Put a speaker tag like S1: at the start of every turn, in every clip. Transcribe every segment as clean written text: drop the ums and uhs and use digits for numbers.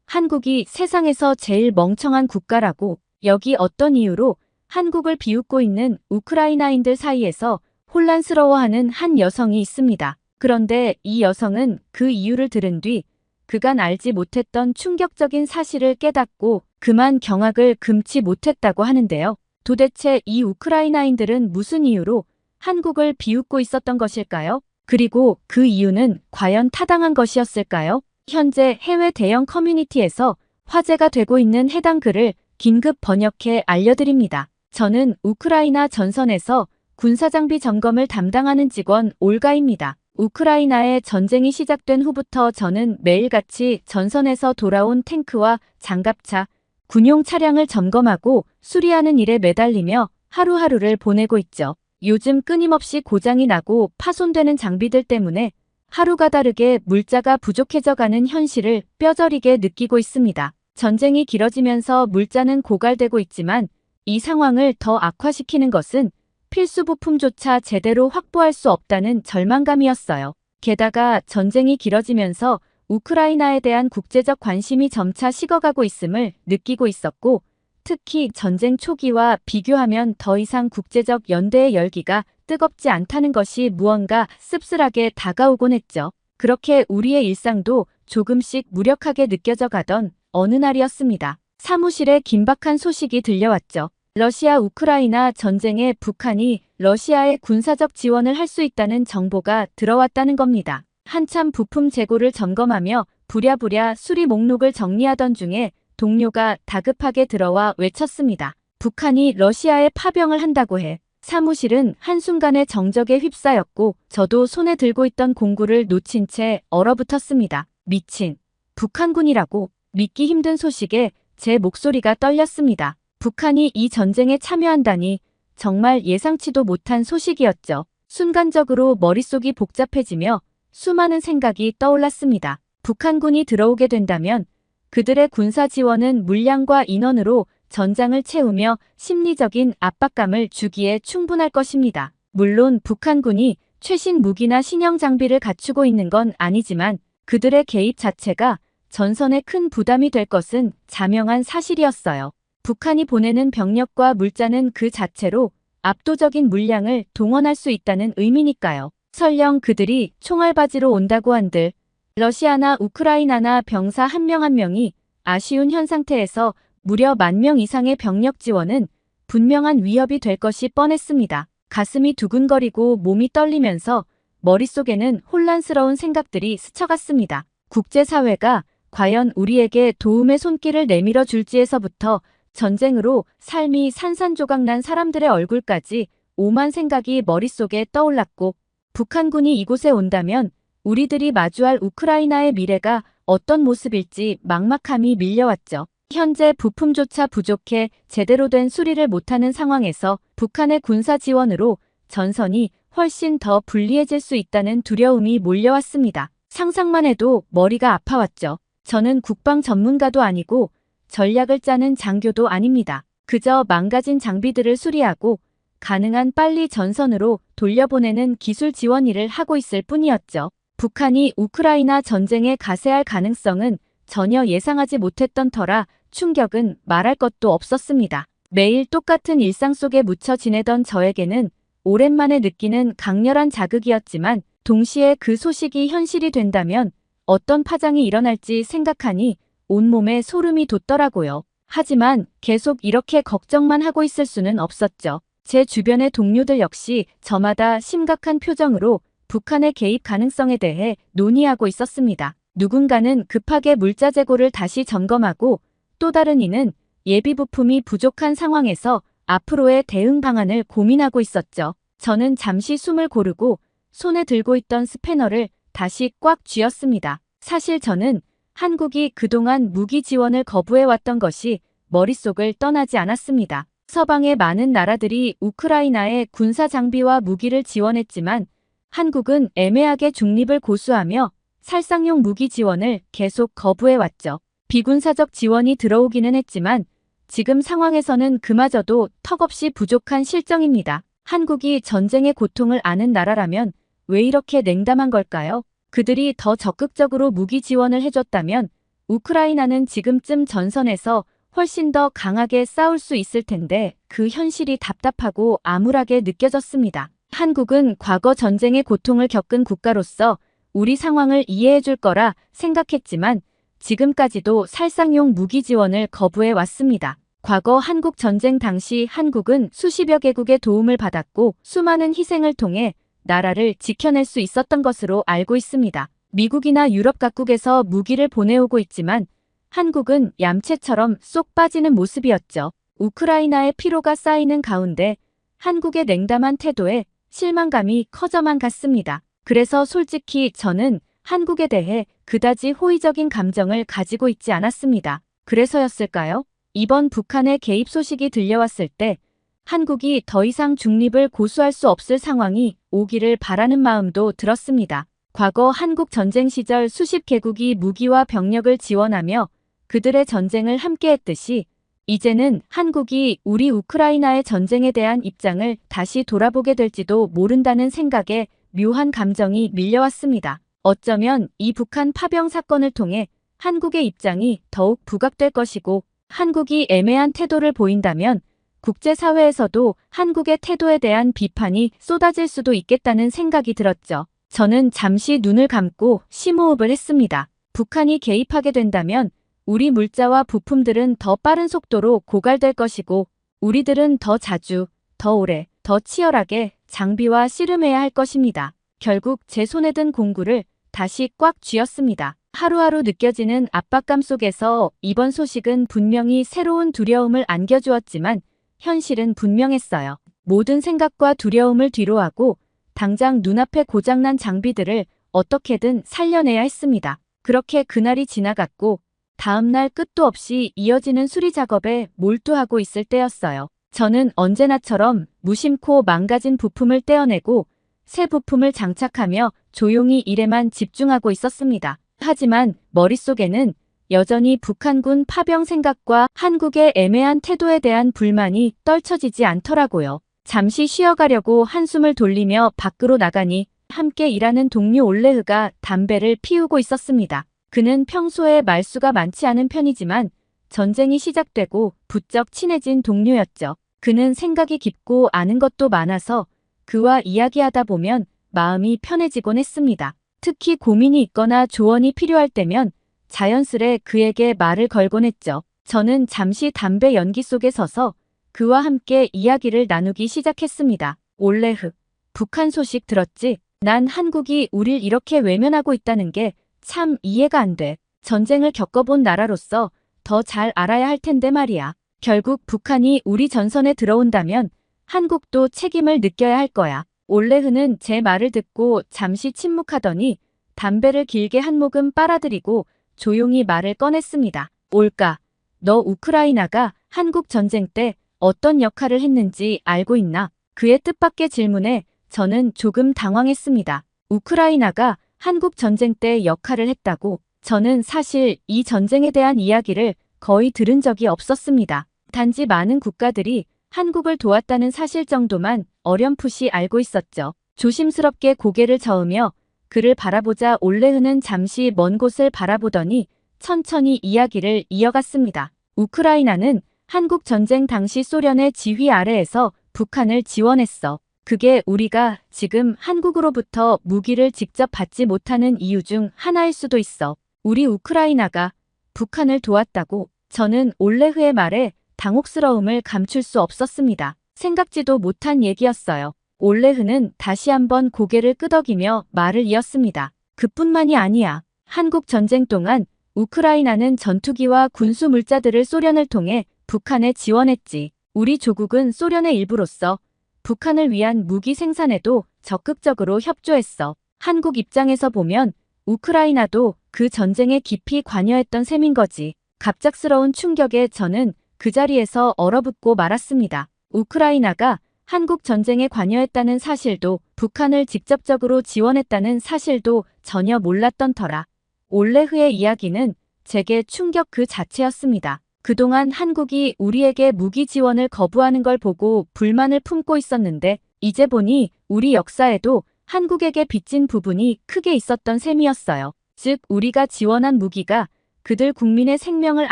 S1: 한국이 세상에서 제일 멍청한 국가라고. 여기 어떤 이유로 한국을 비웃고 있는 우크라이나인들 사이에서 혼란스러워하는 한 여성이 있습니다. 그런데 이 여성은 그 이유를 들은 뒤 그간 알지 못했던 충격적인 사실을 깨닫고 그만 경악을 금치 못했다고 하는데요. 도대체 이 우크라이나인들은 무슨 이유로 한국을 비웃고 있었던 것일까요? 그리고 그 이유는 과연 타당한 것이었을까요? 현재 해외 대형 커뮤니티에서 화제가 되고 있는 해당 글을 긴급 번역해 알려드립니다. 저는 우크라이나 전선에서 군사장비 점검을 담당하는 직원 올가입니다. 우크라이나의 전쟁이 시작된 후부터 저는 매일같이 전선에서 돌아온 탱크와 장갑차, 군용 차량을 점검하고 수리하는 일에 매달리며 하루하루를 보내고 있죠. 요즘 끊임없이 고장이 나고 파손되는 장비들 때문에 하루가 다르게 물자가 부족해져가는 현실을 뼈저리게 느끼고 있습니다. 전쟁이 길어지면서 물자는 고갈되고 있지만 이 상황을 더 악화시키는 것은 필수 부품조차 제대로 확보할 수 없다는 절망감이었어요. 게다가 전쟁이 길어지면서 우크라이나에 대한 국제적 관심이 점차 식어가고 있음을 느끼고 있었고, 특히 전쟁 초기와 비교하면 더 이상 국제적 연대의 열기가 뜨겁지 않다는 것이 무언가 씁쓸하게 다가오곤 했죠. 그렇게 우리의 일상도 조금씩 무력하게 느껴져 가던 어느 날이었습니다. 사무실에 긴박한 소식이 들려왔죠. 러시아 우크라이나 전쟁에 북한이 러시아에 군사적 지원을 할 수 있다는 정보가 들어왔다는 겁니다. 한참 부품 재고를 점검하며 부랴부랴 수리 목록을 정리하던 중에 동료가 다급하게 들어와 외쳤습니다. 북한이 러시아에 파병을 한다고 해. 사무실은 한순간에 정적에 휩싸였고 저도 손에 들고 있던 공구를 놓친 채 얼어붙었습니다. 미친. 북한군이라고. 믿기 힘든 소식에 제 목소리가 떨렸습니다. 북한이 이 전쟁에 참여한다니 정말 예상치도 못한 소식이었죠. 순간적으로 머릿속이 복잡해지며 수많은 생각이 떠올랐습니다. 북한군이 들어오게 된다면 그들의 군사 지원은 물량과 인원으로 전장을 채우며 심리적인 압박감을 주기에 충분할 것입니다. 물론 북한군이 최신 무기나 신형 장비를 갖추고 있는 건 아니지만 그들의 개입 자체가 전선에 큰 부담이 될 것은 자명한 사실이었어요. 북한이 보내는 병력과 물자는 그 자체로 압도적인 물량을 동원할 수 있다는 의미니까요. 설령 그들이 총알바지로 온다고 한들 러시아나 우크라이나나 병사 한 명 한 명이 아쉬운 현 상태에서 무려 10,000명 이상의 병력 지원은 분명한 위협이 될 것이 뻔했습니다. 가슴이 두근거리고 몸이 떨리면서 머릿속에는 혼란스러운 생각들이 스쳐갔습니다. 국제사회가 과연 우리에게 도움의 손길을 내밀어 줄지에서부터 전쟁으로 삶이 산산조각난 사람들의 얼굴까지 오만 생각이 머릿속에 떠올랐고, 북한군이 이곳에 온다면 우리들이 마주할 우크라이나의 미래가 어떤 모습일지 막막함이 밀려왔죠. 현재 부품조차 부족해 제대로 된 수리를 못하는 상황에서 북한의 군사 지원으로 전선이 훨씬 더 불리해질 수 있다는 두려움이 몰려왔습니다. 상상만 해도 머리가 아파왔죠. 저는 국방 전문가도 아니고 전략을 짜는 장교도 아닙니다. 그저 망가진 장비들을 수리하고 가능한 빨리 전선으로 돌려보내는 기술 지원 일을 하고 있을 뿐이었죠. 북한이 우크라이나 전쟁에 가세할 가능성은 전혀 예상하지 못했던 터라 충격은 말할 것도 없었습니다. 매일 똑같은 일상 속에 묻혀 지내던 저에게는 오랜만에 느끼는 강렬한 자극이었지만 동시에 그 소식이 현실이 된다면 어떤 파장이 일어날지 생각하니 온몸에 소름이 돋더라고요. 하지만 계속 이렇게 걱정만 하고 있을 수는 없었죠. 제 주변의 동료들 역시 저마다 심각한 표정으로 북한의 개입 가능성에 대해 논의하고 있었습니다. 누군가는 급하게 물자 재고를 다시 점검하고 또 다른 이는 예비 부품이 부족한 상황에서 앞으로의 대응 방안을 고민하고 있었죠. 저는 잠시 숨을 고르고 손에 들고 있던 스패너를 다시 꽉 쥐었습니다. 사실 저는 한국이 그동안 무기 지원을 거부해왔던 것이 머릿속을 떠나지 않았습니다. 서방의 많은 나라들이 우크라이나에 군사 장비와 무기를 지원했지만 한국은 애매하게 중립을 고수하며 살상용 무기 지원을 계속 거부해왔죠. 비군사적 지원이 들어오기는 했지만 지금 상황에서는 그마저도 턱없이 부족한 실정입니다. 한국이 전쟁의 고통을 아는 나라라면 왜 이렇게 냉담한 걸까요? 그들이 더 적극적으로 무기 지원을 해줬다면 우크라이나는 지금쯤 전선에서 훨씬 더 강하게 싸울 수 있을 텐데 그 현실이 답답하고 암울하게 느껴졌습니다. 한국은 과거 전쟁의 고통을 겪은 국가로서 우리 상황을 이해해 줄 거라 생각했지만 지금까지도 살상용 무기 지원을 거부해 왔습니다. 과거 한국 전쟁 당시 한국은 수십여 개국의 도움을 받았고 수많은 희생을 통해 나라를 지켜낼 수 있었던 것으로 알고 있습니다. 미국이나 유럽 각국에서 무기를 보내오고 있지만 한국은 얌체처럼 쏙 빠지는 모습이었죠. 우크라이나의 피로가 쌓이는 가운데 한국의 냉담한 태도에 실망감이 커져만 갔습니다. 그래서 솔직히 저는 한국에 대해 그다지 호의적인 감정을 가지고 있지 않았습니다. 그래서였을까요? 이번 북한의 개입 소식이 들려왔을 때 한국이 더 이상 중립을 고수할 수 없을 상황이 오기를 바라는 마음도 들었습니다. 과거 한국 전쟁 시절 수십 개국이 무기와 병력을 지원하며 그들의 전쟁을 함께했듯이 이제는 한국이 우리 우크라이나의 전쟁에 대한 입장을 다시 돌아보게 될지도 모른다는 생각에 묘한 감정이 밀려왔습니다. 어쩌면 이 북한 파병 사건을 통해 한국의 입장이 더욱 부각될 것이고 한국이 애매한 태도를 보인다면 국제사회에서도 한국의 태도에 대한 비판이 쏟아질 수도 있겠다는 생각이 들었죠. 저는 잠시 눈을 감고 심호흡을 했습니다. 북한이 개입하게 된다면 우리 물자와 부품들은 더 빠른 속도로 고갈될 것이고 우리들은 더 자주, 더 오래, 더 치열하게 장비와 씨름해야 할 것입니다. 결국 제 손에 든 공구를 다시 꽉 쥐었습니다. 하루하루 느껴지는 압박감 속에서 이번 소식은 분명히 새로운 두려움을 안겨주었지만 현실은 분명했어요. 모든 생각과 두려움을 뒤로하고 당장 눈앞에 고장난 장비들을 어떻게든 살려내야 했습니다. 그렇게 그날이 지나갔고 다음날 끝도 없이 이어지는 수리 작업에 몰두하고 있을 때였어요. 저는 언제나처럼 무심코 망가진 부품을 떼어내고 새 부품을 장착하며 조용히 일에만 집중하고 있었습니다. 하지만 머릿속에는 여전히 북한군 파병 생각과 한국의 애매한 태도에 대한 불만이 떨쳐지지 않더라고요. 잠시 쉬어가려고 한숨을 돌리며 밖으로 나가니 함께 일하는 동료 올레흐가 담배를 피우고 있었습니다. 그는 평소에 말수가 많지 않은 편이지만 전쟁이 시작되고 부쩍 친해진 동료였죠. 그는 생각이 깊고 아는 것도 많아서 그와 이야기하다 보면 마음이 편해지곤 했습니다. 특히 고민이 있거나 조언이 필요할 때면 자연스레 그에게 말을 걸곤 했죠. 저는 잠시 담배 연기 속에 서서 그와 함께 이야기를 나누기 시작했습니다. 올레흐, 북한 소식 들었지? 난 한국이 우릴 이렇게 외면하고 있다는 게 참 이해가 안 돼. 전쟁을 겪어본 나라로서 더 잘 알아야 할 텐데 말이야. 결국 북한이 우리 전선에 들어온다면 한국도 책임을 느껴야 할 거야. 올레흐는 제 말을 듣고 잠시 침묵하더니 담배를 길게 한 모금 빨아들이고 조용히 말을 꺼냈습니다. 올까, 너 우크라이나가 한국 전쟁 때 어떤 역할을 했는지 알고 있나? 그의 뜻밖의 질문에 저는 조금 당황했습니다. 우크라이나가 한국 전쟁 때 역할을 했다고? 저는 사실 이 전쟁에 대한 이야기를 거의 들은 적이 없었습니다. 단지 많은 국가들이 한국을 도왔다는 사실 정도만 어렴풋이 알고 있었죠. 조심스럽게 고개를 저으며 그를 바라보자 올레흐는 잠시 먼 곳을 바라보더니 천천히 이야기를 이어갔습니다. 우크라이나는 한국 전쟁 당시 소련의 지휘 아래에서 북한을 지원했어. 그게 우리가 지금 한국으로부터 무기를 직접 받지 못하는 이유 중 하나일 수도 있어. 우리 우크라이나가 북한을 도왔다고? 저는 올레흐의 말에 당혹스러움을 감출 수 없었습니다. 생각지도 못한 얘기였어요. 올레흐는 다시 한번 고개를 끄덕이며 말을 이었습니다. 그뿐만이 아니야. 한국 전쟁 동안 우크라이나는 전투기와 군수 물자들을 소련을 통해 북한에 지원했지. 우리 조국은 소련의 일부로서 북한을 위한 무기 생산에도 적극적으로 협조했어. 한국 입장에서 보면 우크라이나도 그 전쟁에 깊이 관여했던 셈인 거지. 갑작스러운 충격에 저는 그 자리에서 얼어붙고 말았습니다. 우크라이나가 한국 전쟁에 관여했다는 사실도 북한을 직접적으로 지원했다는 사실도 전혀 몰랐던 터라. 올레흐의 이야기는 제게 충격 그 자체였습니다. 그동안 한국이 우리에게 무기 지원을 거부하는 걸 보고 불만을 품고 있었는데 이제 보니 우리 역사에도 한국에게 빚진 부분이 크게 있었던 셈이었어요. 즉 우리가 지원한 무기가 그들 국민의 생명을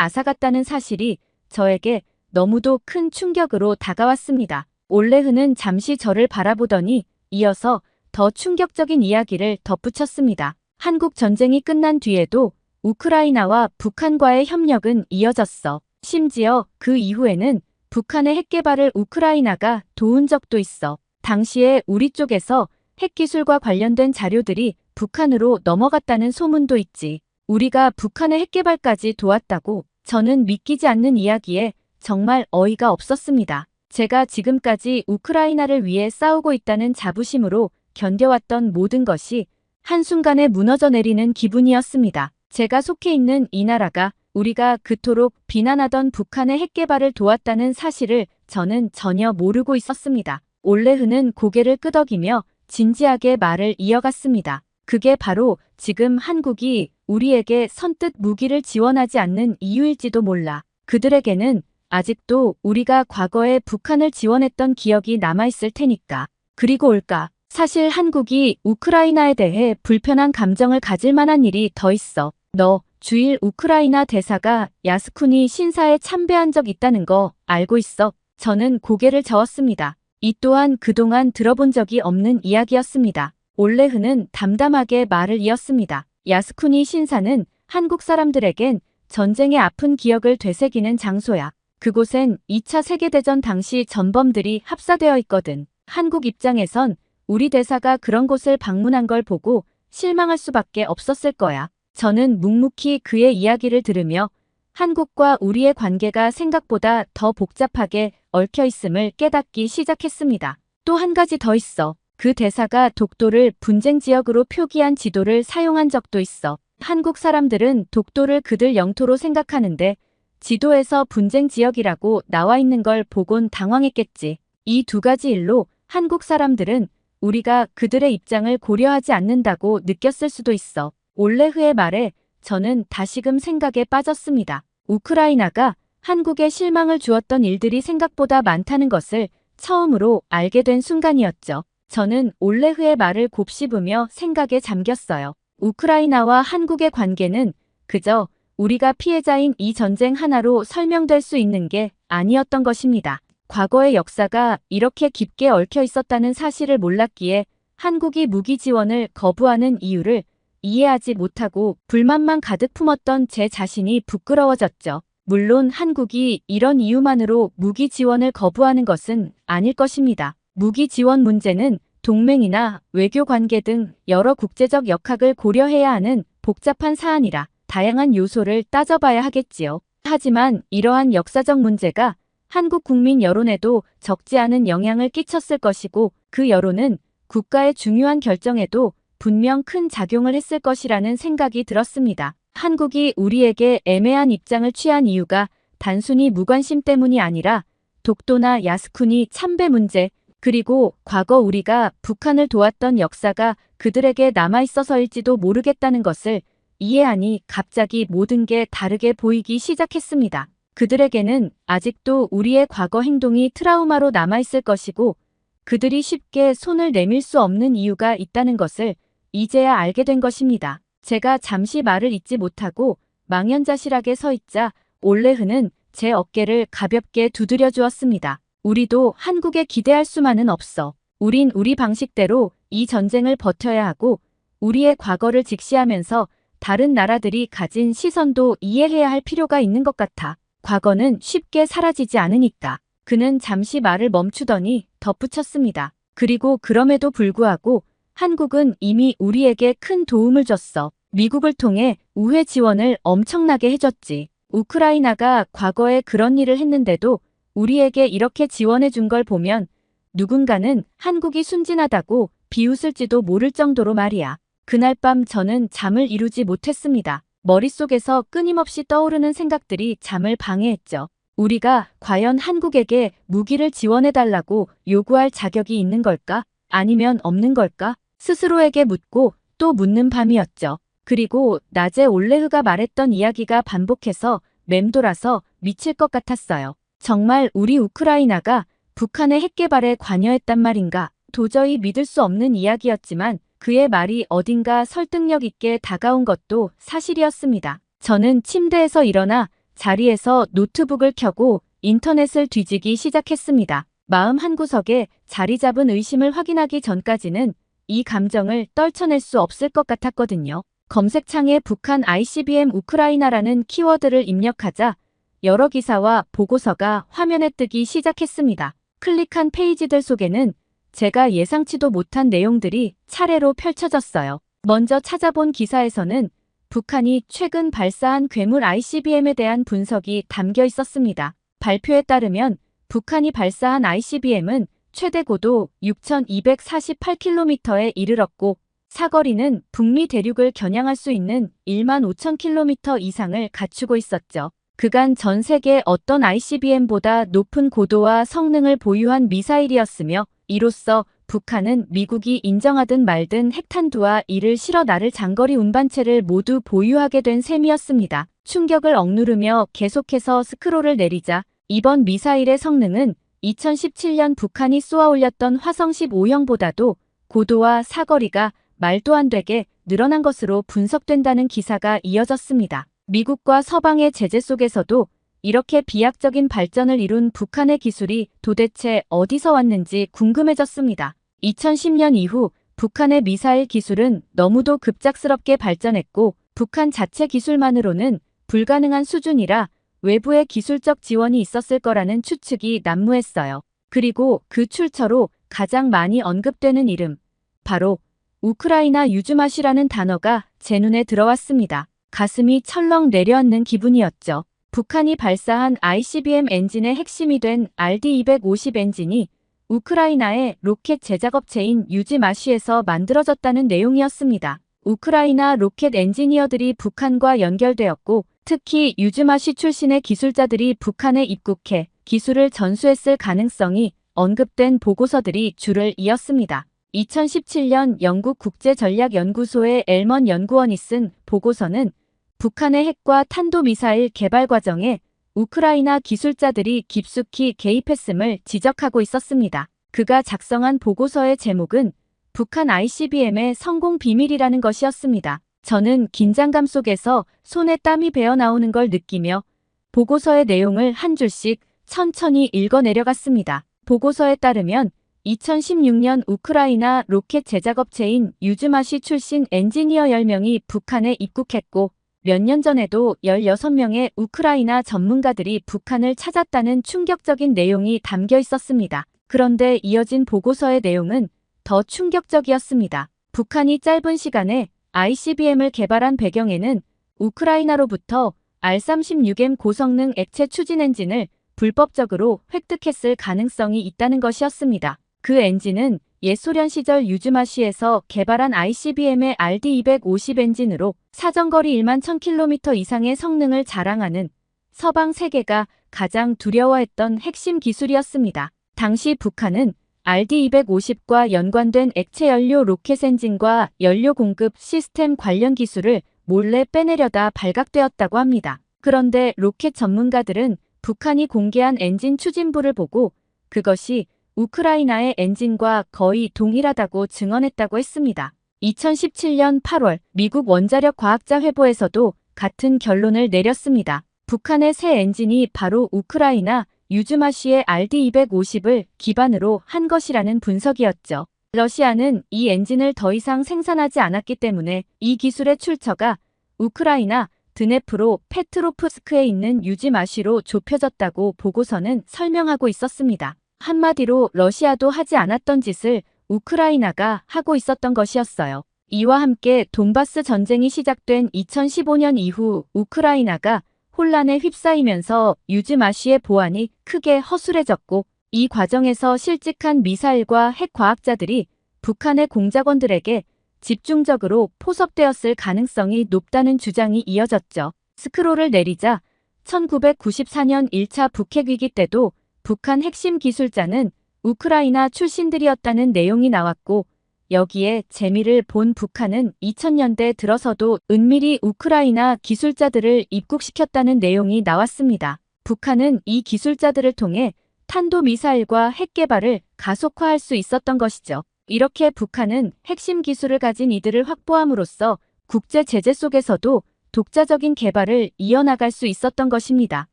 S1: 앗아갔다는 사실이 저에게 너무도 큰 충격으로 다가왔습니다. 올레흐는 잠시 저를 바라보더니 이어서 더 충격적인 이야기를 덧붙였습니다. 한국 전쟁이 끝난 뒤에도 우크라이나와 북한과의 협력은 이어졌어. 심지어 그 이후에는 북한의 핵 개발을 우크라이나가 도운 적도 있어. 당시에 우리 쪽에서 핵기술과 관련된 자료들이 북한으로 넘어갔다는 소문도 있지. 우리가 북한의 핵 개발까지 도왔다고. 저는 믿기지 않는 이야기에 정말 어이가 없었습니다. 제가 지금까지 우크라이나를 위해 싸우고 있다는 자부심으로 견뎌왔던 모든 것이 한순간에 무너져 내리는 기분이었습니다. 제가 속해 있는 이 나라가 우리가 그토록 비난하던 북한의 핵 개발을 도왔다는 사실을 저는 전혀 모르고 있었습니다. 올레흐는 고개를 끄덕이며 진지하게 말을 이어갔습니다. 그게 바로 지금 한국이 우리에게 선뜻 무기를 지원하지 않는 이유일지도 몰라. 그들에게는 아직도 우리가 과거에 북한을 지원했던 기억이 남아있을 테니까. 그리고 올까? 사실 한국이 우크라이나에 대해 불편한 감정을 가질 만한 일이 더 있어. 너 주일 우크라이나 대사가 야스쿠니 신사에 참배한 적 있다는 거 알고 있어? 저는 고개를 저었습니다. 이 또한 그동안 들어본 적이 없는 이야기였습니다. 올레흐는 담담하게 말을 이었습니다. 야스쿠니 신사는 한국 사람들에겐 전쟁의 아픈 기억을 되새기는 장소야. 그곳엔 2차 세계대전 당시 전범들이 합사되어 있거든. 한국 입장에선 우리 대사가 그런 곳을 방문한 걸 보고 실망할 수밖에 없었을 거야. 저는 묵묵히 그의 이야기를 들으며 한국과 우리의 관계가 생각보다 더 복잡하게 얽혀 있음을 깨닫기 시작했습니다. 또 한 가지 더 있어. 그 대사가 독도를 분쟁 지역으로 표기한 지도를 사용한 적도 있어. 한국 사람들은 독도를 그들 영토로 생각하는데 지도에서 분쟁 지역이라고 나와 있는 걸 보곤 당황했겠지. 이 두 가지 일로 한국 사람들은 우리가 그들의 입장을 고려하지 않는다고 느꼈을 수도 있어. 올레흐의 말에 저는 다시금 생각에 빠졌습니다. 우크라이나가 한국에 실망을 주었던 일들이 생각보다 많다는 것을 처음으로 알게 된 순간이었죠. 저는 올레흐의 말을 곱씹으며 생각에 잠겼어요. 우크라이나와 한국의 관계는 그저 우리가 피해자인 이 전쟁 하나로 설명될 수 있는 게 아니었던 것입니다. 과거의 역사가 이렇게 깊게 얽혀 있었다는 사실을 몰랐기에 한국이 무기 지원을 거부하는 이유를 이해하지 못하고 불만만 가득 품었던 제 자신이 부끄러워졌죠. 물론 한국이 이런 이유만으로 무기 지원을 거부하는 것은 아닐 것입니다. 무기 지원 문제는 동맹이나 외교 관계 등 여러 국제적 역학을 고려해야 하는 복잡한 사안이라 다양한 요소를 따져봐야 하겠지요. 하지만 이러한 역사적 문제가 한국 국민 여론에도 적지 않은 영향을 끼쳤을 것이고 그 여론은 국가의 중요한 결정에도 분명 큰 작용을 했을 것이라는 생각이 들었습니다. 한국이 우리에게 애매한 입장을 취한 이유가 단순히 무관심 때문이 아니라 독도나 야스쿠니 참배 문제 그리고 과거 우리가 북한을 도왔던 역사가 그들에게 남아있어서일지도 모르겠다는 것을 이해하니 갑자기 모든 게 다르게 보이기 시작했습니다. 그들에게는 아직도 우리의 과거 행동이 트라우마로 남아있을 것이고 그들이 쉽게 손을 내밀 수 없는 이유가 있다는 것을 이제야 알게 된 것입니다. 제가 잠시 말을 잇지 못하고 망연자실하게 서 있자 올레흐는 제 어깨를 가볍게 두드려 주었습니다. 우리도 한국에 기대할 수만은 없어. 우린 우리 방식대로 이 전쟁을 버텨야 하고 우리의 과거를 직시하면서 다른 나라들이 가진 시선도 이해해야 할 필요가 있는 것 같아. 과거는 쉽게 사라지지 않으니까. 그는 잠시 말을 멈추더니 덧붙였습니다. 그리고 그럼에도 불구하고 한국은 이미 우리에게 큰 도움을 줬어. 미국을 통해 우회 지원을 엄청나게 해줬지. 우크라이나가 과거에 그런 일을 했는데도 우리에게 이렇게 지원해 준 걸 보면 누군가는 한국이 순진하다고 비웃을지도 모를 정도로 말이야. 그날 밤 저는 잠을 이루지 못했습니다. 머릿속에서 끊임없이 떠오르는 생각들이 잠을 방해했죠. 우리가 과연 한국에게 무기를 지원해달라고 요구할 자격이 있는 걸까? 아니면 없는 걸까? 스스로에게 묻고 또 묻는 밤이었죠. 그리고 낮에 올레흐가 말했던 이야기가 반복해서 맴돌아서 미칠 것 같았어요. 정말 우리 우크라이나가 북한의 핵 개발에 관여했단 말인가? 도저히 믿을 수 없는 이야기였지만 그의 말이 어딘가 설득력 있게 다가온 것도 사실이었습니다. 저는 침대에서 일어나 자리에서 노트북을 켜고 인터넷을 뒤지기 시작했습니다. 마음 한구석에 자리 잡은 의심을 확인하기 전까지는 이 감정을 떨쳐낼 수 없을 것 같았거든요. 검색창에 북한 ICBM 우크라이나라는 키워드를 입력하자 여러 기사와 보고서가 화면에 뜨기 시작했습니다. 클릭한 페이지들 속에는 제가 예상치도 못한 내용들이 차례로 펼쳐졌어요. 먼저 찾아본 기사에서는 북한이 최근 발사한 괴물 ICBM에 대한 분석이 담겨 있었습니다. 발표에 따르면 북한이 발사한 ICBM은 최대 고도 6,248km에 이르렀고 사거리는 북미 대륙을 겨냥할 수 있는 15,000km 이상을 갖추고 있었죠. 그간 전 세계 어떤 ICBM보다 높은 고도와 성능을 보유한 미사일이었으며 이로써 북한은 미국이 인정하든 말든 핵탄두와 이를 실어 나를 장거리 운반체를 모두 보유하게 된 셈이었습니다. 충격을 억누르며 계속해서 스크롤을 내리자 이번 미사일의 성능은 2017년 북한이 쏘아 올렸던 화성 15형보다도 고도와 사거리가 말도 안 되게 늘어난 것으로 분석된다는 기사가 이어졌습니다. 미국과 서방의 제재 속에서도 이렇게 비약적인 발전을 이룬 북한의 기술이 도대체 어디서 왔는지 궁금해졌습니다. 2010년 이후 북한의 미사일 기술은 너무도 급작스럽게 발전했고 북한 자체 기술만으로는 불가능한 수준이라 외부의 기술적 지원이 있었을 거라는 추측이 난무했어요. 그리고 그 출처로 가장 많이 언급되는 이름, 바로 우크라이나 유즈맛이라는 단어가 제 눈에 들어왔습니다. 가슴이 철렁 내려앉는 기분이었죠. 북한이 발사한 ICBM 엔진의 핵심이 된 RD-250 엔진이 우크라이나의 로켓 제작업체인 유지마시에서 만들어졌다는 내용이었습니다. 우크라이나 로켓 엔지니어들이 북한과 연결되었고 특히 유즈마시 출신의 기술자들이 북한에 입국해 기술을 전수했을 가능성이 언급된 보고서들이 줄을 이었습니다. 2017년 영국 국제전략연구소의 엘먼 연구원이 쓴 보고서는 북한의 핵과 탄도미사일 개발 과정에 우크라이나 기술자들이 깊숙이 개입했음을 지적하고 있었습니다. 그가 작성한 보고서의 제목은 북한 ICBM의 성공 비밀이라는 것이었습니다. 저는 긴장감 속에서 손에 땀이 배어 나오는 걸 느끼며 보고서의 내용을 한 줄씩 천천히 읽어 내려갔습니다. 보고서에 따르면 2016년 우크라이나 로켓 제작업체인 유즈마시 출신 엔지니어 10명이 북한에 입국했고 몇 년 전에도 16명의 우크라이나 전문가들이 북한을 찾았다는 충격적인 내용이 담겨 있었습니다. 그런데 이어진 보고서의 내용은 더 충격적이었습니다. 북한이 짧은 시간에 ICBM을 개발한 배경에는 우크라이나로부터 R-36M 고성능 액체 추진 엔진을 불법적으로 획득했을 가능성이 있다는 것이었습니다. 그 엔진은 옛 소련 시절 유즈마시에서 개발한 ICBM의 RD-250 엔진으로 사정거리 11,000km 이상의 성능을 자랑하는 서방 세계가 가장 두려워했던 핵심 기술이었습니다. 당시 북한은 RD-250과 연관된 액체 연료 로켓 엔진과 연료 공급 시스템 관련 기술을 몰래 빼내려다 발각되었다고 합니다. 그런데 로켓 전문가들은 북한이 공개한 엔진 추진부를 보고 그것이 우크라이나의 엔진과 거의 동일하다고 증언했다고 했습니다. 2017년 8월 미국 원자력 과학자 회보에서도 같은 결론을 내렸습니다. 북한의 새 엔진이 바로 우크라이나 유즈마시의 RD-250을 기반으로 한 것이라는 분석이었죠. 러시아는 이 엔진을 더 이상 생산하지 않았기 때문에 이 기술의 출처가 우크라이나 드네프로 페트로프스크에 있는 유지마시로 좁혀졌다고 보고서는 설명하고 있었습니다. 한마디로 러시아도 하지 않았던 짓을 우크라이나가 하고 있었던 것이었어요. 이와 함께 돈바스 전쟁이 시작된 2015년 이후 우크라이나가 혼란에 휩싸이면서 유즈마시의 보안이 크게 허술해졌고 이 과정에서 실직한 미사일과 핵 과학자들이 북한의 공작원들에게 집중적으로 포섭되었을 가능성이 높다는 주장이 이어졌죠. 스크롤을 내리자 1994년 1차 북핵 위기 때도 북한 핵심 기술자는 우크라이나 출신들이었다는 내용이 나왔고 여기에 재미를 본 북한은 2000년대 들어서도 은밀히 우크라이나 기술자들을 입국시켰다는 내용이 나왔습니다. 북한은 이 기술자들을 통해 탄도미사일과 핵 개발을 가속화할 수 있었던 것이죠. 이렇게 북한은 핵심 기술을 가진 이들을 확보함으로써 국제 제재 속에서도 독자적인 개발을 이어나갈 수 있었던 것입니다.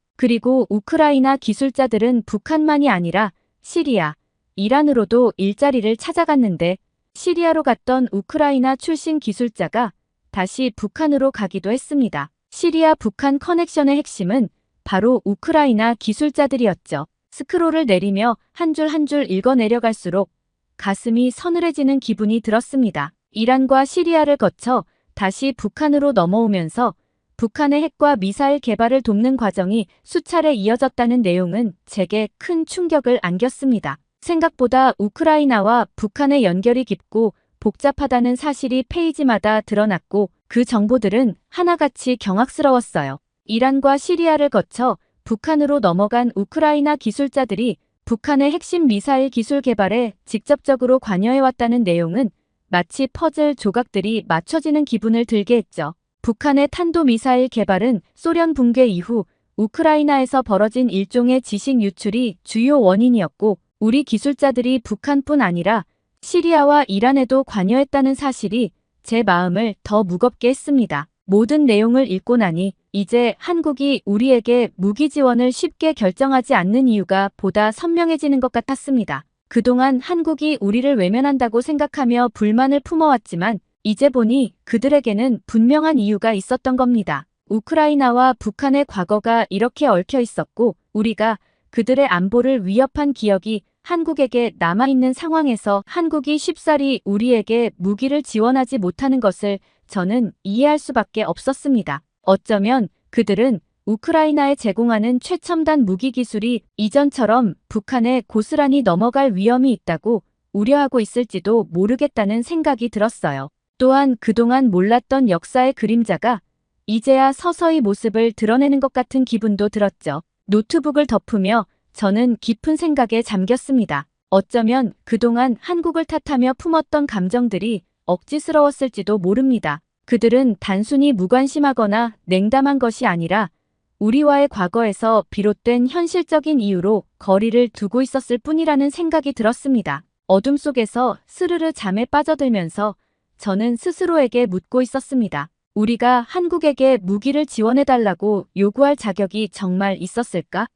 S1: 그리고 우크라이나 기술자들은 북한만이 아니라 시리아, 이란으로도 일자리를 찾아갔는데 시리아로 갔던 우크라이나 출신 기술자가 다시 북한으로 가기도 했습니다. 시리아 북한 커넥션의 핵심은 바로 우크라이나 기술자들이었죠. 스크롤을 내리며 한 줄 한 줄 읽어 내려갈수록 가슴이 서늘해지는 기분이 들었습니다. 이란과 시리아를 거쳐 다시 북한으로 넘어오면서 북한의 핵과 미사일 개발을 돕는 과정이 수차례 이어졌다는 내용은 제게 큰 충격을 안겼습니다. 생각보다 우크라이나와 북한의 연결이 깊고 복잡하다는 사실이 페이지마다 드러났고 그 정보들은 하나같이 경악스러웠어요. 이란과 시리아를 거쳐 북한으로 넘어간 우크라이나 기술자들이 북한의 핵심 미사일 기술 개발에 직접적으로 관여해왔다는 내용은 마치 퍼즐 조각들이 맞춰지는 기분을 들게 했죠. 북한의 탄도미사일 개발은 소련 붕괴 이후 우크라이나에서 벌어진 일종의 지식 유출이 주요 원인이었고 우리 기술자들이 북한뿐 아니라 시리아와 이란에도 관여했다는 사실이 제 마음을 더 무겁게 했습니다. 모든 내용을 읽고 나니 이제 한국이 우리에게 무기 지원을 쉽게 결정하지 않는 이유가 보다 선명해지는 것 같았습니다. 그동안 한국이 우리를 외면한다고 생각하며 불만을 품어왔지만 이제 보니 그들에게는 분명한 이유가 있었던 겁니다. 우크라이나와 북한의 과거가 이렇게 얽혀 있었고 우리가 그들의 안보를 위협한 기억이 한국에게 남아있는 상황에서 한국이 쉽사리 우리에게 무기를 지원하지 못하는 것을 저는 이해할 수밖에 없었습니다. 어쩌면 그들은 우크라이나에 제공하는 최첨단 무기 기술이 이전처럼 북한에 고스란히 넘어갈 위험이 있다고 우려하고 있을지도 모르겠다는 생각이 들었어요. 또한 그동안 몰랐던 역사의 그림자가 이제야 서서히 모습을 드러내는 것 같은 기분도 들었죠. 노트북을 덮으며 저는 깊은 생각에 잠겼습니다. 어쩌면 그동안 한국을 탓하며 품었던 감정들이 억지스러웠을지도 모릅니다. 그들은 단순히 무관심하거나 냉담한 것이 아니라 우리와의 과거에서 비롯된 현실적인 이유로 거리를 두고 있었을 뿐이라는 생각이 들었습니다. 어둠 속에서 스르르 잠에 빠져들면서 저는 스스로에게 묻고 있었습니다. 우리가 한국에게 무기를 지원해달라고 요구할 자격이 정말 있었을까?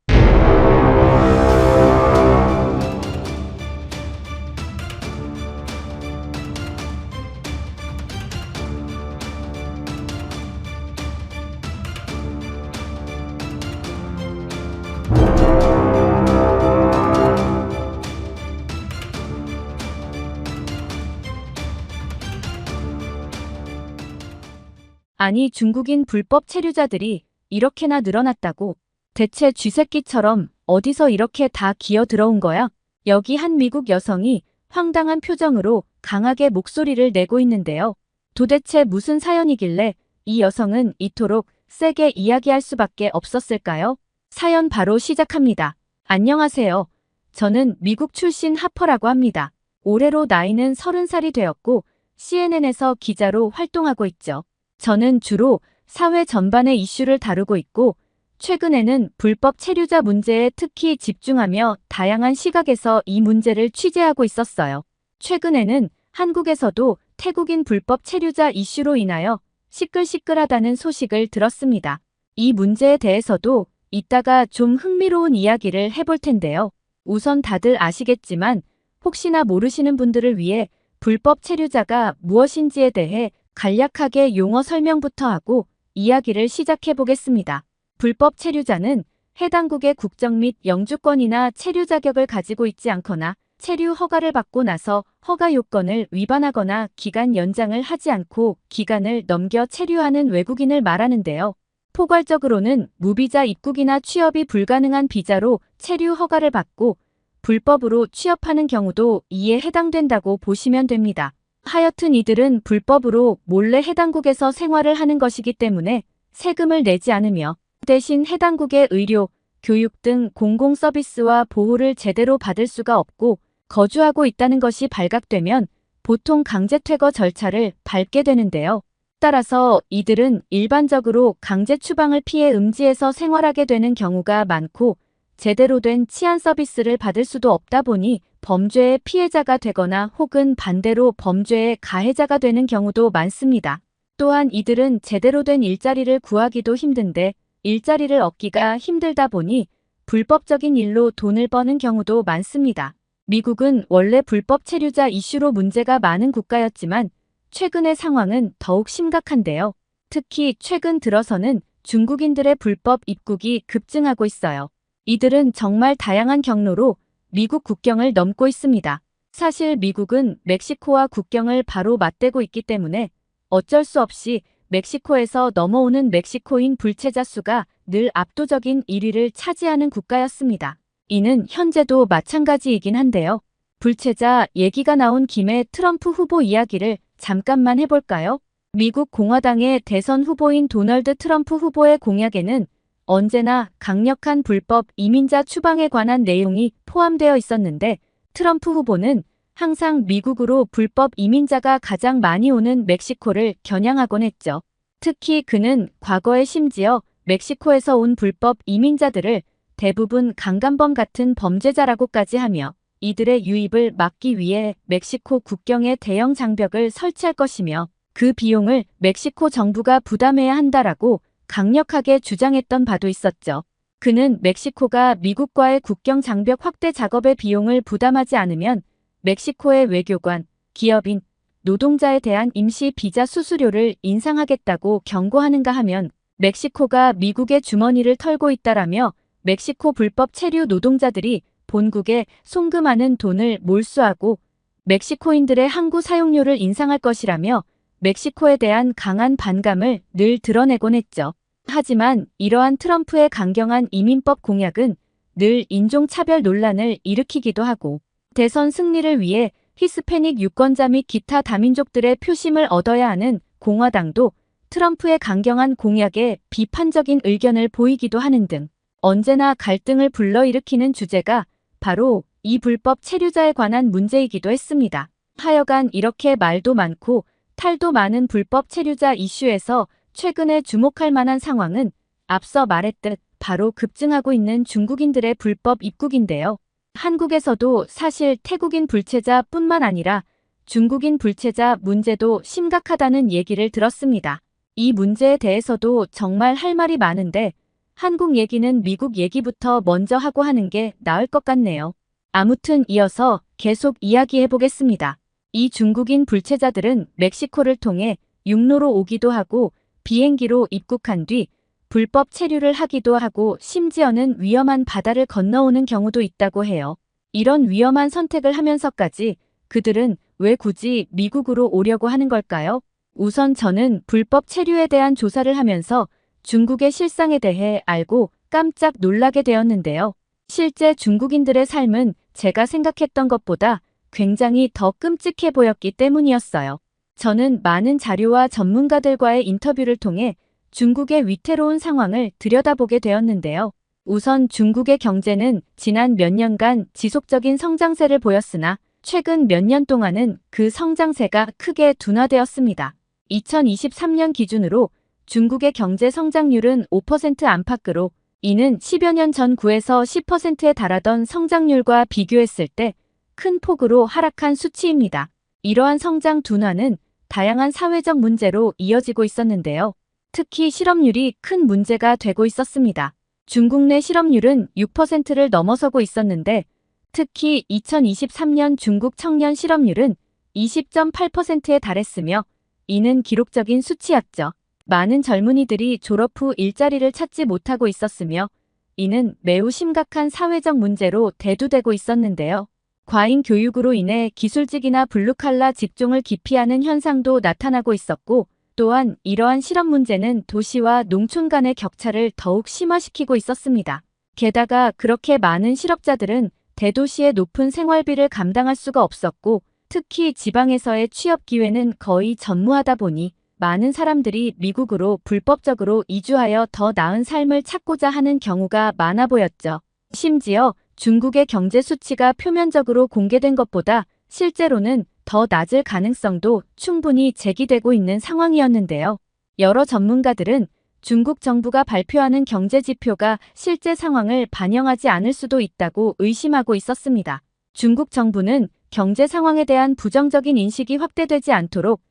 S1: 아니 중국인 불법 체류자들이 이렇게나 늘어났다고? 대체 쥐새끼처럼 어디서 이렇게 다 기어 들어온 거야? 여기 한 미국 여성이 황당한 표정으로 강하게 목소리를 내고 있는데요. 도대체 무슨 사연이길래 이 여성은 이토록 세게 이야기할 수밖에 없었을까요? 사연 바로 시작합니다. 안녕하세요. 저는 미국 출신 하퍼라고 합니다. 올해로 나이는 30살이 되었고 CNN에서 기자로 활동하고 있죠. 저는 주로 사회 전반의 이슈를 다루고 있고 최근에는 불법 체류자 문제에 특히 집중하며 다양한 시각에서 이 문제를 취재하고 있었어요. 최근에는 한국에서도 태국인 불법 체류자 이슈로 인하여 시끌시끌하다는 소식을 들었습니다. 이 문제에 대해서도 이따가 좀 흥미로운 이야기를 해볼 텐데요. 우선 다들 아시겠지만 혹시나 모르시는 분들을 위해 불법 체류자가 무엇인지에 대해 간략하게 용어 설명부터 하고 이야기를 시작해 보겠습니다. 불법 체류자는 해당국의 국적 및 영주권이나 체류 자격을 가지고 있지 않거나 체류 허가를 받고 나서 허가 요건을 위반하거나 기간 연장을 하지 않고 기간을 넘겨 체류하는 외국인을 말하는데요. 포괄적으로는 무비자 입국이나 취업이 불가능한 비자로 체류 허가를 받고 불법으로 취업하는 경우도 이에 해당된다고 보시면 됩니다. 하여튼 이들은 불법으로 몰래 해당국에서 생활을 하는 것이기 때문에 세금을 내지 않으며 대신 해당국의 의료, 교육 등 공공 서비스와 보호를 제대로 받을 수가 없고 거주하고 있다는 것이 발각되면 보통 강제 퇴거 절차를 밟게 되는데요. 따라서 이들은 일반적으로 강제 추방을 피해 음지에서 생활하게 되는 경우가 많고 제대로 된 치안 서비스를 받을 수도 없다 보니 범죄의 피해자가 되거나 혹은 반대로 범죄의 가해자가 되는 경우도 많습니다. 또한 이들은 제대로 된 일자리를 구하기도 힘든데 일자리를 얻기가 힘들다 보니 불법적인 일로 돈을 버는 경우도 많습니다. 미국은 원래 불법 체류자 이슈로 문제가 많은 국가였지만 최근의 상황은 더욱 심각한데요. 특히 최근 들어서는 중국인들의 불법 입국이 급증하고 있어요. 이들은 정말 다양한 경로로 미국 국경을 넘고 있습니다. 사실 미국은 멕시코와 국경을 바로 맞대고 있기 때문에 어쩔 수 없이 멕시코에서 넘어오는 멕시코인 불체자 수가 늘 압도적인 1위를 차지하는 국가였습니다. 이는 현재도 마찬가지이긴 한데요. 불체자 얘기가 나온 김에 트럼프 후보 이야기를 잠깐만 해볼까요? 미국 공화당의 대선 후보인 도널드 트럼프 후보의 공약에는 언제나 강력한 불법 이민자 추방에 관한 내용이 포함되어 있었는데 트럼프 후보는 항상 미국으로 불법 이민자가 가장 많이 오는 멕시코를 겨냥하곤 했죠. 특히 그는 과거에 심지어 멕시코에서 온 불법 이민자들을 대부분 강간범 같은 범죄자라고까지 하며 이들의 유입을 막기 위해 멕시코 국경에 대형 장벽을 설치할 것이며 그 비용을 멕시코 정부가 부담해야 한다라고 강력하게 주장했던 바도 있었죠. 그는 멕시코가 미국과의 국경 장벽 확대 작업의 비용을 부담하지 않으면 멕시코의 외교관, 기업인, 노동자에 대한 임시 비자 수수료를 인상하겠다고 경고하는가 하면 멕시코가 미국의 주머니를 털고 있다라며 멕시코 불법 체류 노동자들이 본국에 송금하는 돈을 몰수하고 멕시코인들의 항구 사용료를 인상할 것이라며 멕시코에 대한 강한 반감을 늘 드러내곤 했죠. 하지만 이러한 트럼프의 강경한 이민법 공약은 늘 인종차별 논란을 일으키기도 하고 대선 승리를 위해 히스패닉 유권자 및 기타 다민족들의 표심을 얻어야 하는 공화당도 트럼프의 강경한 공약에 비판적인 의견을 보이기도 하는 등 언제나 갈등을 불러일으키는 주제가 바로 이 불법 체류자에 관한 문제이기도 했습니다. 하여간 이렇게 말도 많고 탈도 많은 불법 체류자 이슈에서 최근에 주목할 만한 상황은 앞서 말했듯 바로 급증하고 있는 중국인들의 불법 입국인데요. 한국에서도 사실 태국인 불체자뿐만 아니라 중국인 불체자 문제도 심각하다는 얘기를 들었습니다. 이 문제에 대해서도 정말 할 말이 많은데 한국 얘기는 미국 얘기부터 먼저 하고 하는 게 나을 것 같네요. 아무튼 이어서 계속 이야기해 보겠습니다. 이 중국인 불체자들은 멕시코를 통해 육로로 오기도 하고 비행기로 입국한 뒤 불법 체류를 하기도 하고 심지어는 위험한 바다를 건너오는 경우도 있다고 해요. 이런 위험한 선택을 하면서까지 그들은 왜 굳이 미국으로 오려고 하는 걸까요? 우선 저는 불법 체류에 대한 조사를 하면서 중국의 실상에 대해 알고 깜짝 놀라게 되었는데요. 실제 중국인들의 삶은 제가 생각했던 것보다 굉장히 더 끔찍해 보였기 때문이었어요. 저는 많은 자료와 전문가들과의 인터뷰를 통해 중국의 위태로운 상황을 들여다보게 되었는데요. 우선 중국의 경제는 지난 몇 년간 지속적인 성장세를 보였으나 최근 몇 년 동안은 그 성장세가 크게 둔화되었습니다. 2023년 기준으로 중국의 경제 성장률은 5% 안팎으로 이는 10여 년 전 9에서 10%에 달하던 성장률과 비교했을 때 큰 폭으로 하락한 수치입니다. 이러한 성장 둔화는 다양한 사회적 문제로 이어지고 있었는데요. 특히 실업률이 큰 문제가 되고 있었습니다. 중국 내 실업률은 6%를 넘어서고 있었는데 특히 2023년 중국 청년 실업률은 20.8%에 달했으며 이는 기록적인 수치였죠. 많은 젊은이들이 졸업 후 일자리를 찾지 못하고 있었으며 이는 매우 심각한 사회적 문제로 대두되고 있었는데요. 과잉 교육으로 인해 기술직이나 블루칼라 직종을 기피하는 현상도 나타나고 있었고 또한 이러한 실업 문제는 도시와 농촌 간의 격차를 더욱 심화시키고 있었습니다. 게다가 그렇게 많은 실업자들은 대도시의 높은 생활비를 감당할 수가 없었고 특히 지방에서의 취업 기회는 거의 전무하다 보니 많은 사람들이 미국으로 불법적으로 이주하여 더 나은 삶을 찾고자 하는 경우가 많아 보였죠. 심지어 중국의 경제 수치가 표면적으로 공개된 것보다 실제로는 더 낮을 가능성도 충분히 제기되고 있는 상황이었는데요. 여러 전문가들은 중국 정부가 발표하는 경제 지표가 실제 상황을 반영하지 않을 수도 있다고 의심하고 있었습니다. 중국 정부는 경제 상황에 대한 부정적인 인식이 확대되지 않도록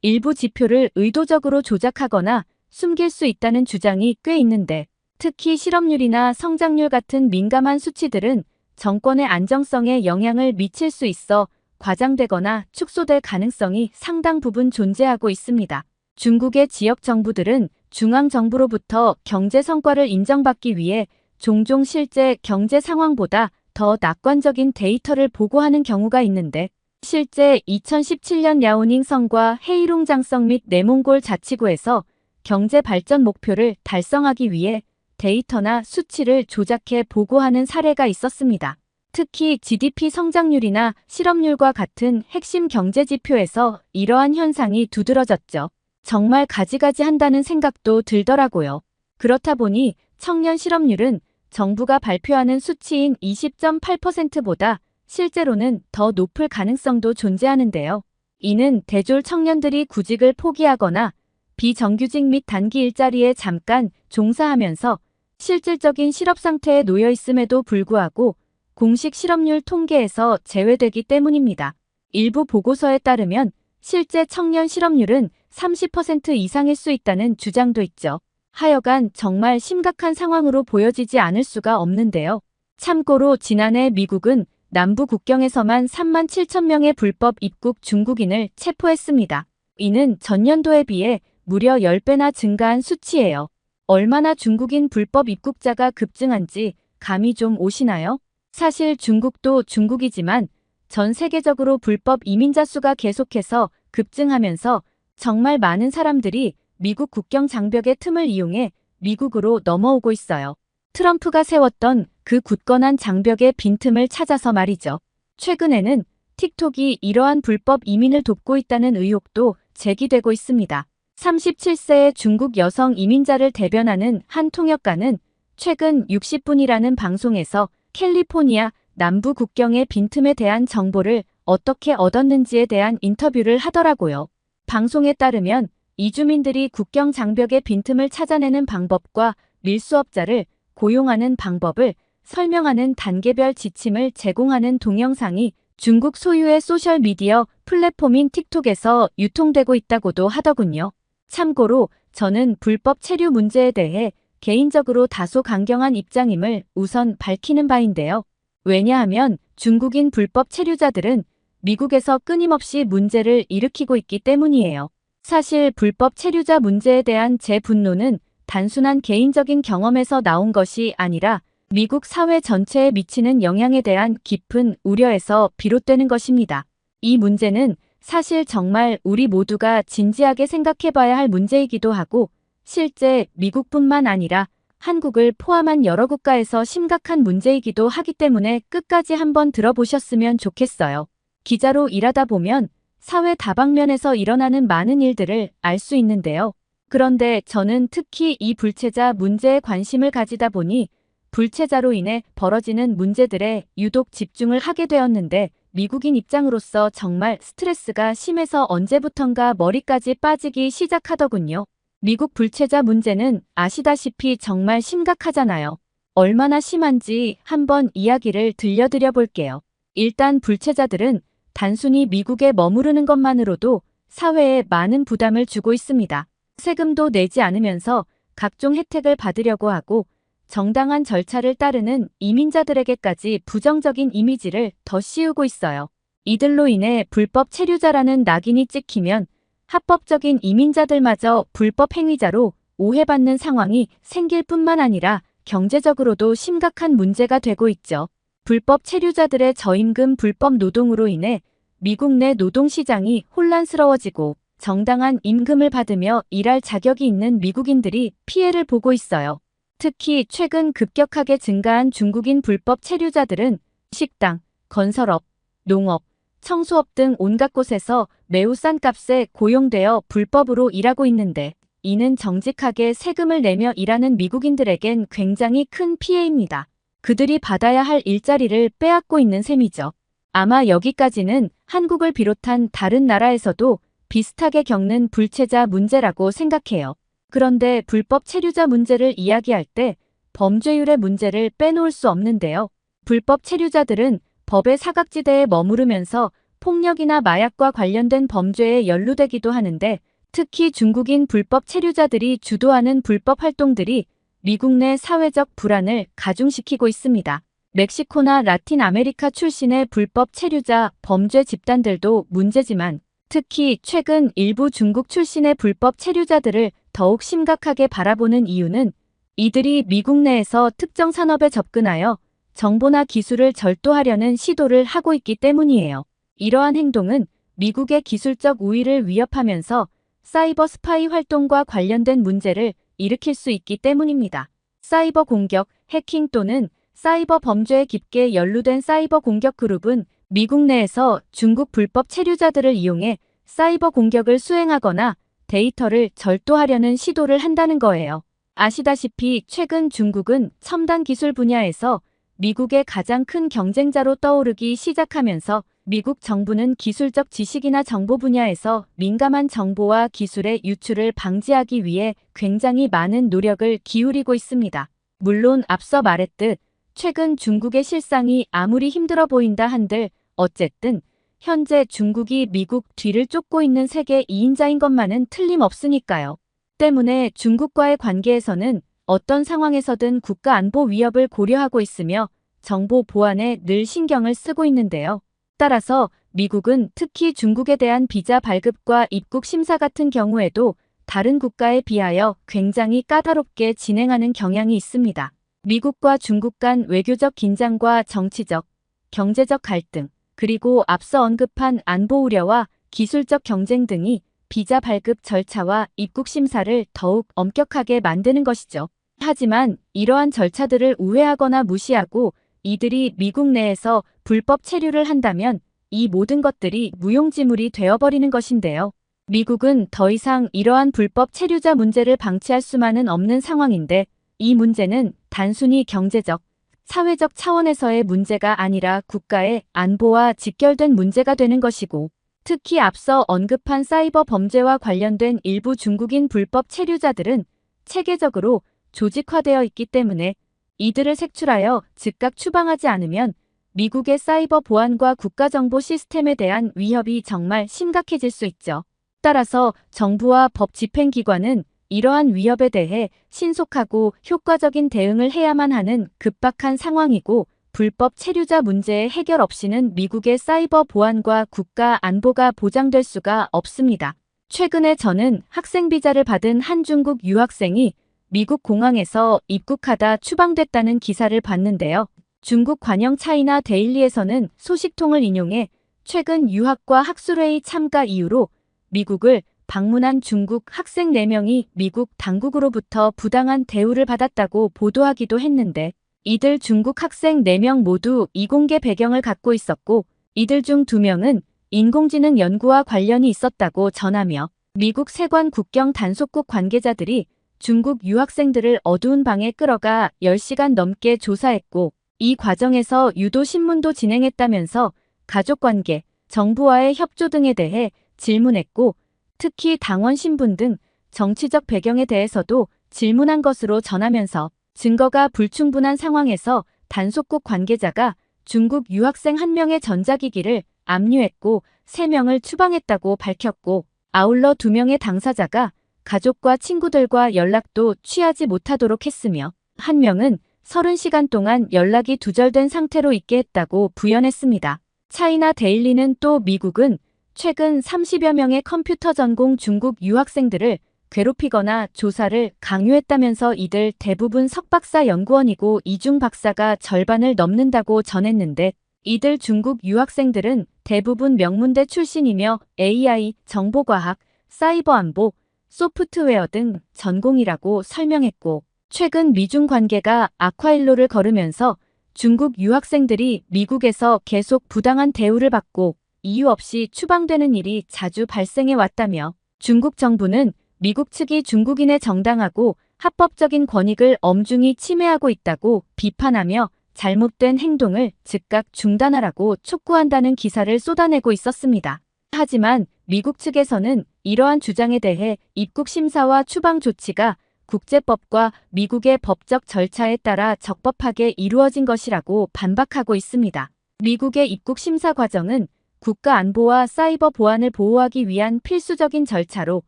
S1: 일부 지표를 의도적으로 조작하거나 숨길 수 있다는 주장이 꽤 있는데, 특히 실업률이나 성장률 같은 민감한 수치들은 정권의 안정성에 영향을 미칠 수 있어 과장되거나 축소될 가능성이 상당 부분 존재하고 있습니다. 중국의 지역 정부들은 중앙 정부로부터 경제 성과를 인정받기 위해 종종 실제 경제 상황보다 더 낙관적인 데이터를 보고하는 경우가 있는데, 실제 2017년 랴오닝 성과 헤이룽 장성 및 내몽골 자치구에서 경제 발전 목표를 달성하기 위해 데이터나 수치를 조작해 보고하는 사례가 있었습니다. 특히 GDP 성장률이나 실업률과 같은 핵심 경제 지표에서 이러한 현상이 두드러졌죠. 정말 가지가지 한다는 생각도 들더라고요. 그렇다 보니 청년 실업률은 정부가 발표하는 수치인 20.8%보다 실제로는 더 높을 가능성도 존재하는데요. 이는 대졸 청년들이 구직을 포기하거나 비정규직 및 단기 일자리에 잠깐 종사하면서 실질적인 실업 상태에 놓여 있음에도 불구하고 공식 실업률 통계에서 제외되기 때문입니다. 일부 보고서에 따르면 실제 청년 실업률은 30% 이상일 수 있다는 주장도 있죠. 하여간 정말 심각한 상황으로 보여지지 않을 수가 없는데요. 참고로 지난해 미국은 남부 국경에서만 3만 7천 명의 불법 입국 중국인을 체포했습니다. 이는 전년도에 비해 무려 10배나 증가한 수치예요. 얼마나 중국인 불법 입국자가 급증한지 감이 좀 오시나요? 사실 중국도 중국이지만 전 세계적으로 불법 이민자 수가 계속해서 급증하면서 정말 많은 사람들이 미국 국경 장벽의 틈을 이용해 미국으로 넘어오고 있어요. 트럼프가 세웠던 그 굳건한 장벽의 빈틈을 찾아서 말이죠. 최근에는 틱톡이 이러한 불법 이민을 돕고 있다는 의혹도 제기되고 있습니다. 37세의 중국 여성 이민자를 대변하는 한 통역가는 최근 60분이라는 방송에서 캘리포니아 남부 국경의 빈틈에 대한 정보를 어떻게 얻었는지에 대한 인터뷰를 하더라고요. 방송에 따르면 이주민들이 국경 장벽의 빈틈을 찾아내는 방법과 밀수업자를 고용하는 방법을 설명하는 단계별 지침을 제공하는 동영상이 중국 소유의 소셜미디어 플랫폼인 틱톡에서 유통되고 있다고도 하더군요. 참고로 저는 불법 체류 문제에 대해 개인적으로 다소 강경한 입장임을 우선 밝히는 바인데요. 왜냐하면 중국인 불법 체류자들은 미국에서 끊임없이 문제를 일으키고 있기 때문이에요. 사실 불법 체류자 문제에 대한 제 분노는 단순한 개인적인 경험에서 나온 것이 아니라 미국 사회 전체에 미치는 영향에 대한 깊은 우려에서 비롯되는 것입니다. 이 문제는 사실 정말 우리 모두가 진지하게 생각해봐야 할 문제이기도 하고 실제 미국뿐만 아니라 한국을 포함한 여러 국가에서 심각한 문제이기도 하기 때문에 끝까지 한번 들어보셨으면 좋겠어요. 기자로 일하다 보면 사회 다방면에서 일어나는 많은 일들을 알 수 있는데요. 그런데 저는 특히 이 불체자 문제에 관심을 가지다 보니 불체자로 인해 벌어지는 문제들에 유독 집중을 하게 되었는데 미국인 입장으로서 정말 스트레스가 심해서 언제부턴가 머리까지 빠지기 시작하더군요. 미국 불체자 문제는 아시다시피 정말 심각하잖아요. 얼마나 심한지 한번 이야기를 들려드려 볼게요. 일단 불체자들은 단순히 미국에 머무르는 것만으로도 사회에 많은 부담을 주고 있습니다. 세금도 내지 않으면서 각종 혜택을 받으려고 하고 정당한 절차를 따르는 이민자들에게까지 부정적인 이미지를 더 씌우고 있어요. 이들로 인해 불법 체류자라는 낙인이 찍히면 합법적인 이민자들마저 불법 행위자로 오해받는 상황이 생길 뿐만 아니라 경제적으로도 심각한 문제가 되고 있죠. 불법 체류자들의 저임금 불법 노동으로 인해 미국 내 노동시장이 혼란스러워지고 정당한 임금을 받으며 일할 자격이 있는 미국인들이 피해를 보고 있어요. 특히 최근 급격하게 증가한 중국인 불법 체류자들은 식당, 건설업, 농업, 청소업 등 온갖 곳에서 매우 싼 값에 고용되어 불법으로 일하고 있는데 이는 정직하게 세금을 내며 일하는 미국인들에겐 굉장히 큰 피해입니다. 그들이 받아야 할 일자리를 빼앗고 있는 셈이죠. 아마 여기까지는 한국을 비롯한 다른 나라에서도 비슷하게 겪는 불체자 문제라고 생각해요. 그런데 불법 체류자 문제를 이야기할 때 범죄율의 문제를 빼놓을 수 없는데요. 불법 체류자들은 법의 사각지대에 머무르면서 폭력이나 마약과 관련된 범죄에 연루되기도 하는데, 특히 중국인 불법 체류자들이 주도하는 불법 활동들이 미국 내 사회적 불안을 가중시키고 있습니다. 멕시코나 라틴 아메리카 출신의 불법 체류자 범죄 집단들도 문제지만, 특히 최근 일부 중국 출신의 불법 체류자들을 더욱 심각하게 바라보는 이유는 이들이 미국 내에서 특정 산업에 접근하여 정보나 기술을 절도하려는 시도를 하고 있기 때문이에요. 이러한 행동은 미국의 기술적 우위를 위협하면서 사이버 스파이 활동과 관련된 문제를 일으킬 수 있기 때문입니다. 사이버 공격, 해킹 또는 사이버 범죄에 깊게 연루된 사이버 공격 그룹은 미국 내에서 중국 불법 체류자들을 이용해 사이버 공격을 수행하거나 데이터를 절도하려는 시도를 한다는 거예요. 아시다시피 최근 중국은 첨단 기술 분야에서 미국의 가장 큰 경쟁자로 떠오르기 시작하면서 미국 정부는 기술적 지식이나 정보 분야에서 민감한 정보와 기술의 유출을 방지하기 위해 굉장히 많은 노력을 기울이고 있습니다. 물론 앞서 말했듯 최근 중국의 실상이 아무리 힘들어 보인다 한들 어쨌든 현재 중국이 미국 뒤를 쫓고 있는 세계 2인자인 것만은 틀림없으니까요. 때문에 중국과의 관계에서는 어떤 상황에서든 국가 안보 위협을 고려하고 있으며 정보 보안에 늘 신경을 쓰고 있는데요. 따라서 미국은 특히 중국에 대한 비자 발급과 입국 심사 같은 경우에도 다른 국가에 비하여 굉장히 까다롭게 진행하는 경향이 있습니다. 미국과 중국 간 외교적 긴장과 정치적, 경제적 갈등, 그리고 앞서 언급한 안보 우려와 기술적 경쟁 등이 비자 발급 절차와 입국 심사를 더욱 엄격하게 만드는 것이죠. 하지만 이러한 절차들을 우회하거나 무시하고 이들이 미국 내에서 불법 체류를 한다면 이 모든 것들이 무용지물이 되어버리는 것인데요. 미국은 더 이상 이러한 불법 체류자 문제를 방치할 수만은 없는 상황인데 이 문제는 단순히 경제적, 사회적 차원에서의 문제가 아니라 국가의 안보와 직결된 문제가 되는 것이고 특히 앞서 언급한 사이버 범죄와 관련된 일부 중국인 불법 체류자들은 체계적으로 조직화되어 있기 때문에 이들을 색출하여 즉각 추방하지 않으면 미국의 사이버 보안과 국가정보 시스템에 대한 위협이 정말 심각해질 수 있죠. 따라서 정부와 법 집행기관은 이러한 위협에 대해 신속하고 효과적인 대응을 해야만 하는 급박한 상황이고 불법 체류자 문제의 해결 없이는 미국의 사이버 보안과 국가 안보가 보장될 수가 없습니다. 최근에 저는 학생 비자를 받은 한 중국 유학생이 미국 공항에서 입국하다 추방됐다는 기사를 봤는데요. 중국 관영 차이나 데일리에서는 소식통을 인용해 최근 유학과 학술회의 참가 이유로 미국을 방문한 중국 학생 4명이 미국 당국으로부터 부당한 대우를 받았다고 보도하기도 했는데 이들 중국 학생 4명 모두 이공계 배경을 갖고 있었고 이들 중 2명은 인공지능 연구와 관련이 있었다고 전하며 미국 세관 국경 단속국 관계자들이 중국 유학생들을 어두운 방에 끌어가 10시간 넘게 조사했고 이 과정에서 유도 신문도 진행했다면서 가족관계, 정부와의 협조 등에 대해 질문했고 특히 당원 신분 등 정치적 배경에 대해서도 질문한 것으로 전하면서 증거가 불충분한 상황에서 단속국 관계자가 중국 유학생 1명의 전자기기를 압류했고 3명을 추방했다고 밝혔고 아울러 2명의 당사자가 가족과 친구들과 연락도 취하지 못하도록 했으며 1명은 30시간 동안 연락이 두절된 상태로 있게 했다고 부연했습니다. 차이나 데일리는 또 미국은 최근 30여 명의 컴퓨터 전공 중국 유학생들을 괴롭히거나 조사를 강요했다면서 이들 대부분 석박사 연구원이고 이중 박사가 절반을 넘는다고 전했는데 이들 중국 유학생들은 대부분 명문대 출신이며 AI, 정보과학, 사이버 안보, 소프트웨어 등 전공이라고 설명했고 최근 미중 관계가 악화일로를 걸으면서 중국 유학생들이 미국에서 계속 부당한 대우를 받고 이유 없이 추방되는 일이 자주 발생해 왔다며 중국 정부는 미국 측이 중국인의 정당하고 합법적인 권익을 엄중히 침해하고 있다고 비판하며 잘못된 행동을 즉각 중단하라고 촉구한다는 기사를 쏟아내고 있었습니다. 하지만 미국 측에서는 이러한 주장에 대해 입국 심사와 추방 조치가 국제법과 미국의 법적 절차에 따라 적법하게 이루어진 것이라고 반박하고 있습니다. 미국의 입국 심사 과정은 국가 안보와 사이버 보안을 보호하기 위한 필수적인 절차로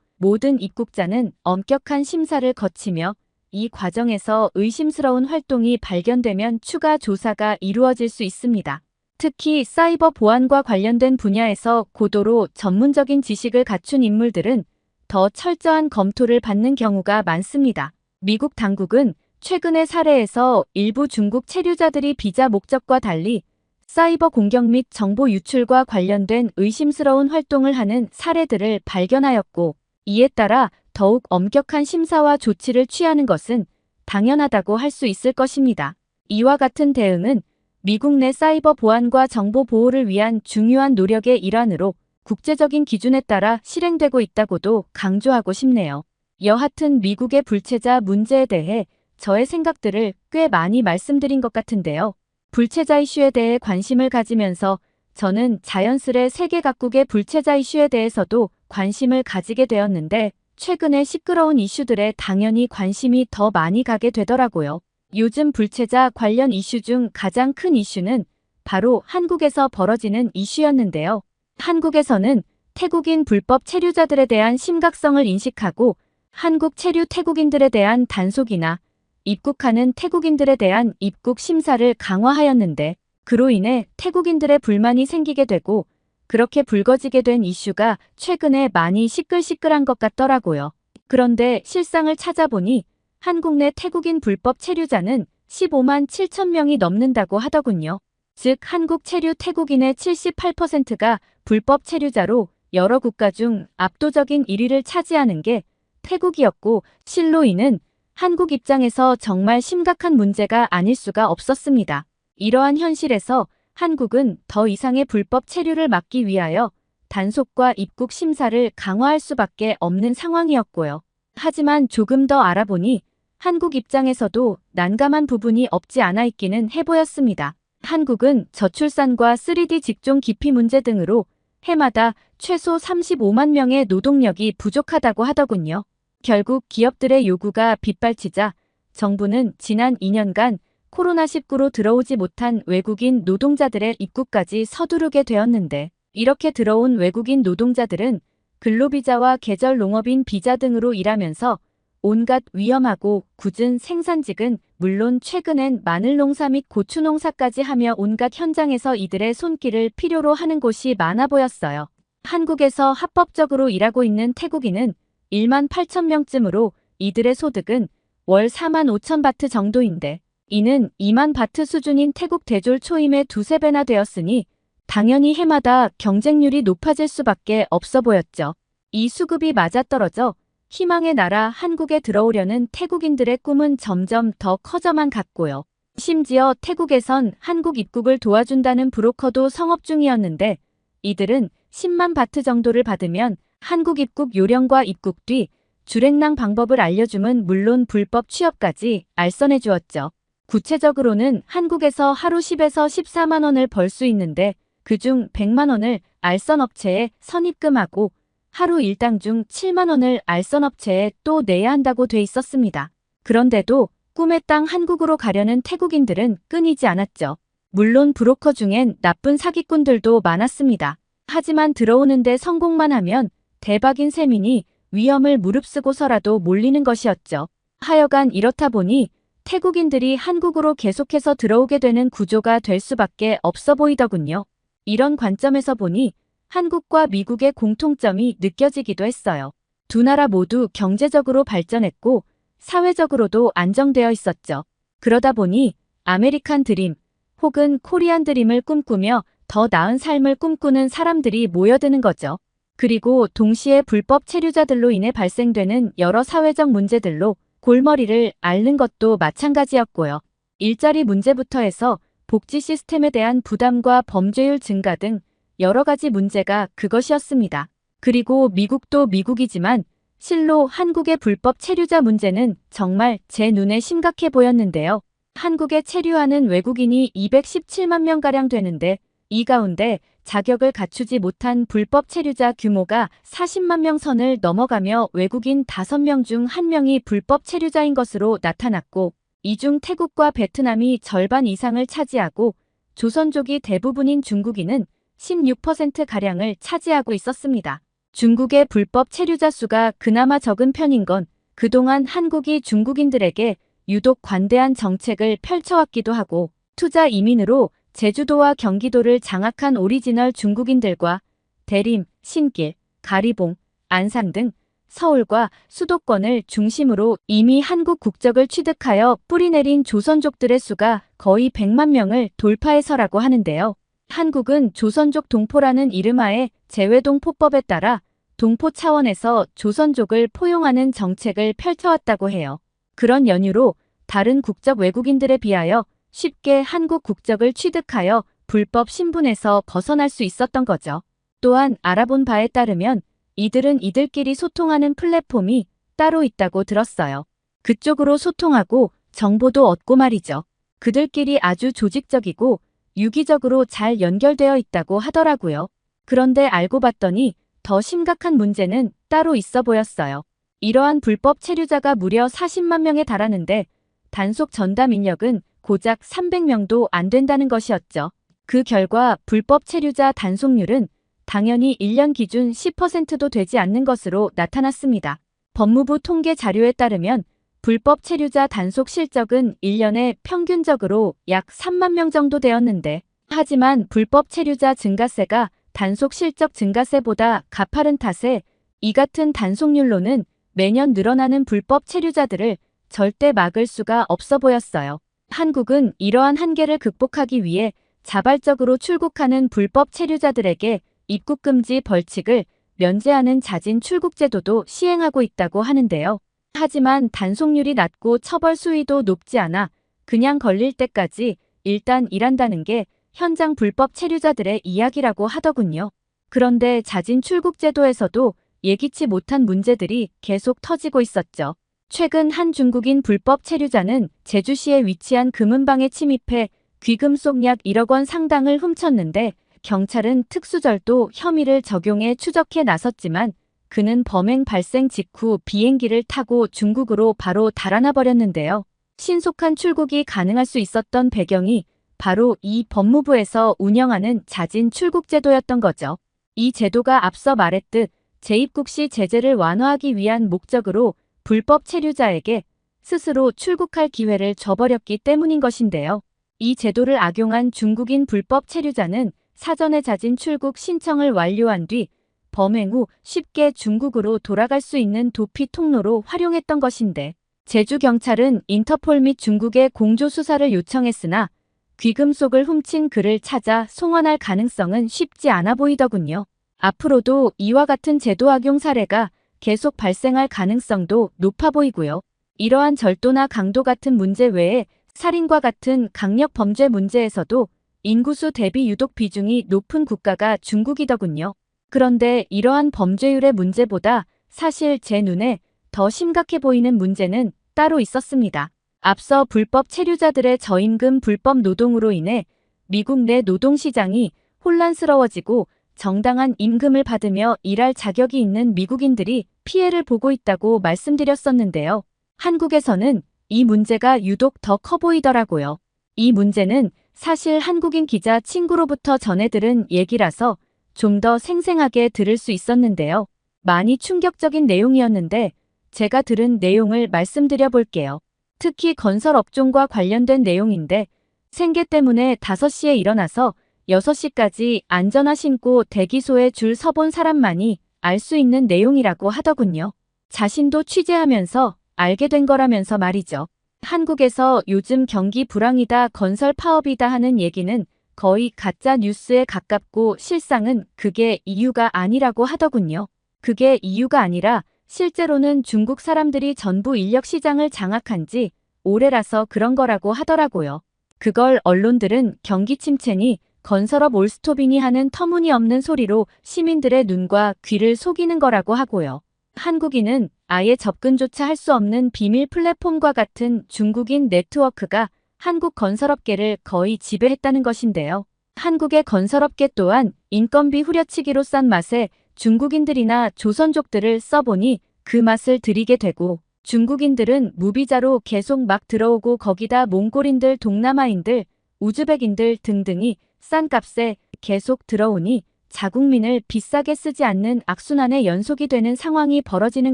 S1: 모든 입국자는 엄격한 심사를 거치며 이 과정에서 의심스러운 활동이 발견되면 추가 조사가 이루어질 수 있습니다. 특히 사이버 보안과 관련된 분야에서 고도로 전문적인 지식을 갖춘 인물들은 더 철저한 검토를 받는 경우가 많습니다. 미국 당국은 최근의 사례에서 일부 중국 체류자들이 비자 목적과 달리 사이버 공격 및 정보 유출과 관련된 의심스러운 활동을 하는 사례들을 발견하였고, 이에 따라 더욱 엄격한 심사와 조치를 취하는 것은 당연하다고 할 수 있을 것입니다. 이와 같은 대응은 미국 내 사이버 보안과 정보 보호를 위한 중요한 노력의 일환으로 국제적인 기준에 따라 실행되고 있다고도 강조하고 싶네요. 여하튼 미국의 불체자 문제에 대해 저의 생각들을 꽤 많이 말씀드린 것 같은데요. 불체자 이슈에 대해 관심을 가지면서 저는 자연스레 세계 각국의 불체자 이슈에 대해서도 관심을 가지게 되었는데, 최근의 시끄러운 이슈들에 당연히 관심이 더 많이 가게 되더라고요. 요즘 불체자 관련 이슈 중 가장 큰 이슈는 바로 한국에서 벌어지는 이슈였는데요. 한국에서는 태국인 불법 체류자들에 대한 심각성을 인식하고 한국 체류 태국인들에 대한 단속이나 입국하는 태국인들에 대한 입국 심사를 강화하였는데, 그로 인해 태국인들의 불만이 생기게 되고 그렇게 불거지게 된 이슈가 최근에 많이 시끌시끌한 것 같더라고요. 그런데 실상을 찾아보니 한국 내 태국인 불법 체류자는 15만 7천 명이 넘는다고 하더군요. 즉 한국 체류 태국인의 78%가 불법 체류자로 여러 국가 중 압도적인 1위를 차지하는 게 태국이었고, 실로 이는 한국 입장에서 정말 심각한 문제가 아닐 수가 없었습니다. 이러한 현실에서 한국은 더 이상의 불법 체류를 막기 위하여 단속과 입국 심사를 강화할 수밖에 없는 상황이었고요. 하지만 조금 더 알아보니 한국 입장에서도 난감한 부분이 없지 않아 있기는 해 보였습니다. 한국은 저출산과 3D 직종 기피 문제 등으로 해마다 최소 35만 명의 노동력이 부족하다고 하더군요. 결국 기업들의 요구가 빗발치자 정부는 지난 2년간 코로나19로 들어오지 못한 외국인 노동자들의 입국까지 서두르게 되었는데, 이렇게 들어온 외국인 노동자들은 근로비자와 계절 농업인 비자 등으로 일하면서 온갖 위험하고 굳은 생산직은 물론 최근엔 마늘 농사 및 고추 농사까지 하며 온갖 현장에서 이들의 손길을 필요로 하는 곳이 많아 보였어요. 한국에서 합법적으로 일하고 있는 태국인은 1만 8천 명쯤으로 이들의 소득은 월 4만 5천 바트 정도인데, 이는 2만 바트 수준인 태국 대졸 초임의 두세 배나 되었으니 당연히 해마다 경쟁률이 높아질 수밖에 없어 보였죠. 이 수급이 맞아떨어져 희망의 나라 한국에 들어오려는 태국인들의 꿈은 점점 더 커져만 갔고요. 심지어 태국에선 한국 입국을 도와준다는 브로커도 성업 중이었는데, 이들은 10만 바트 정도를 받으면 한국 입국 요령과 입국 뒤 주랭랑 방법을 알려줌은 물론 불법 취업까지 알선해 주었죠. 구체적으로는 한국에서 하루 10에서 14만 원을 벌 수 있는데 그중 100만 원을 알선업체에 선입금하고 하루 일당 중 7만 원을 알선업체에 또 내야 한다고 돼 있었습니다. 그런데도 꿈의 땅 한국으로 가려는 태국인들은 끊이지 않았죠. 물론 브로커 중엔 나쁜 사기꾼들도 많았습니다. 하지만 들어오는데 성공만 하면 대박인 셈이니 위험을 무릅쓰고서라도 몰리는 것이었죠. 하여간 이렇다 보니 태국인들이 한국으로 계속해서 들어오게 되는 구조가 될 수밖에 없어 보이더군요. 이런 관점에서 보니 한국과 미국의 공통점이 느껴지기도 했어요. 두 나라 모두 경제적으로 발전했고 사회적으로도 안정되어 있었죠. 그러다 보니 아메리칸 드림 혹은 코리안 드림을 꿈꾸며 더 나은 삶을 꿈꾸는 사람들이 모여드는 거죠. 그리고 동시에 불법 체류자들로 인해 발생되는 여러 사회적 문제들로 골머리를 앓는 것도 마찬가지였고요. 일자리 문제부터 해서 복지 시스템에 대한 부담과 범죄율 증가 등 여러 가지 문제가 그것이었습니다. 그리고 미국도 미국이지만 실로 한국의 불법 체류자 문제는 정말 제 눈에 심각해 보였는데요. 한국에 체류하는 외국인이 217만 명가량 되는데 이 가운데 자격을 갖추지 못한 불법 체류자 규모가 40만 명 선을 넘어가며 외국인 5명 중 1명이 불법 체류자인 것으로 나타났고, 이 중 태국과 베트남이 절반 이상을 차지하고 조선족이 대부분인 중국인은 16%가량을 차지하고 있었습니다. 중국의 불법 체류자 수가 그나마 적은 편인 건 그동안 한국이 중국인들에게 유독 관대한 정책을 펼쳐왔기도 하고 투자 이민으로 제주도와 경기도를 장악한 오리지널 중국인들과 대림, 신길, 가리봉, 안산 등 서울과 수도권을 중심으로 이미 한국 국적을 취득하여 뿌리내린 조선족들의 수가 거의 100만 명을 돌파해서라고 하는데요. 한국은 조선족 동포라는 이름하에 재외동포법에 따라 동포 차원에서 조선족을 포용하는 정책을 펼쳐왔다고 해요. 그런 연유로 다른 국적 외국인들에 비하여 쉽게 한국 국적을 취득하여 불법 신분에서 벗어날 수 있었던 거죠. 또한 알아본 바에 따르면 이들은 이들끼리 소통하는 플랫폼이 따로 있다고 들었어요. 그쪽으로 소통하고 정보도 얻고 말이죠. 그들끼리 아주 조직적이고 유기적으로 잘 연결되어 있다고 하더라고요. 그런데 알고 봤더니 더 심각한 문제는 따로 있어 보였어요. 이러한 불법 체류자가 무려 40만 명에 달하는데 단속 전담 인력은 고작 300명도 안 된다는 것이었죠. 그 결과 불법 체류자 단속률은 당연히 1년 기준 10%도 되지 않는 것으로 나타났습니다. 법무부 통계 자료에 따르면 불법 체류자 단속 실적은 1년에 평균적으로 약 3만 명 정도 되었는데 하지만 불법 체류자 증가세가 단속 실적 증가세보다 가파른 탓에 이 같은 단속률로는 매년 늘어나는 불법 체류자들을 절대 막을 수가 없어 보였어요. 한국은 이러한 한계를 극복하기 위해 자발적으로 출국하는 불법 체류자들에게 입국금지 벌칙을 면제하는 자진 출국 제도도 시행하고 있다고 하는데요. 하지만 단속률이 낮고 처벌 수위도 높지 않아 그냥 걸릴 때까지 일단 일한다는 게 현장 불법 체류자들의 이야기라고 하더군요. 그런데 자진 출국 제도에서도 예기치 못한 문제들이 계속 터지고 있었죠. 최근 한 중국인 불법 체류자는 제주시에 위치한 금은방에 침입해 귀금 속 약 1억 원 상당을 훔쳤는데 경찰은 특수절도 혐의를 적용해 추적해 나섰지만 그는 범행 발생 직후 비행기를 타고 중국으로 바로 달아나 버렸는데요. 신속한 출국이 가능할 수 있었던 배경이 바로 이 법무부에서 운영하는 자진 출국 제도였던 거죠. 이 제도가 앞서 말했듯 재입국 시 제재를 완화하기 위한 목적으로 불법 체류자에게 스스로 출국할 기회를 줘버렸기 때문인 것인데요. 이 제도를 악용한 중국인 불법 체류자는 사전에 자진 출국 신청을 완료한 뒤 범행 후 쉽게 중국으로 돌아갈 수 있는 도피 통로로 활용했던 것인데 제주경찰은 인터폴 및 중국에 공조 수사를 요청했으나 귀금속을 훔친 그를 찾아 송환할 가능성은 쉽지 않아 보이더군요. 앞으로도 이와 같은 제도 악용 사례가 계속 발생할 가능성도 높아 보이고요. 이러한 절도나 강도 같은 문제 외에 살인과 같은 강력 범죄 문제에서도 인구수 대비 유독 비중이 높은 국가가 중국이더군요. 그런데 이러한 범죄율의 문제보다 사실 제 눈에 더 심각해 보이는 문제는 따로 있었습니다. 앞서 불법 체류자들의 저임금 불법 노동으로 인해 미국 내 노동시장이 혼란스러워지고 정당한 임금을 받으며 일할 자격이 있는 미국인들이 피해를 보고 있다고 말씀드렸었는데요. 한국에서는 이 문제가 유독 더 커 보이더라고요. 이 문제는 사실 한국인 기자 친구로부터 전해 들은 얘기라서 좀 더 생생하게 들을 수 있었는데요. 많이 충격적인 내용이었는데 제가 들은 내용을 말씀드려 볼게요. 특히 건설업종과 관련된 내용인데 생계 때문에 5시에 일어나서 6시까지 안전화 신고 대기소에 줄 서본 사람만이 알 수 있는 내용이라고 하더군요. 자신도 취재하면서 알게 된 거라면서 말이죠. 한국에서 요즘 경기 불황이다 건설 파업이다 하는 얘기는 거의 가짜 뉴스에 가깝고 실상은 그게 이유가 아니라고 하더군요. 그게 이유가 아니라 실제로는 중국 사람들이 전부 인력 시장을 장악한 지 오래라서 그런 거라고 하더라고요. 그걸 언론들은 경기 침체니 건설업 올스톱이니 하는 터무니없는 소리로 시민들의 눈과 귀를 속이는 거라고 하고요. 한국인은 아예 접근조차 할 수 없는 비밀 플랫폼과 같은 중국인 네트워크가 한국 건설업계를 거의 지배했다는 것인데요. 한국의 건설업계 또한 인건비 후려치기로 싼 맛에 중국인들이나 조선족들을 써보니 그 맛을 들이게 되고 중국인들은 무비자로 계속 막 들어오고 거기다 몽골인들, 동남아인들, 우즈벡인들 등등이 싼 값에 계속 들어오니 자국민을 비싸게 쓰지 않는 악순환의 연속이 되는 상황이 벌어지는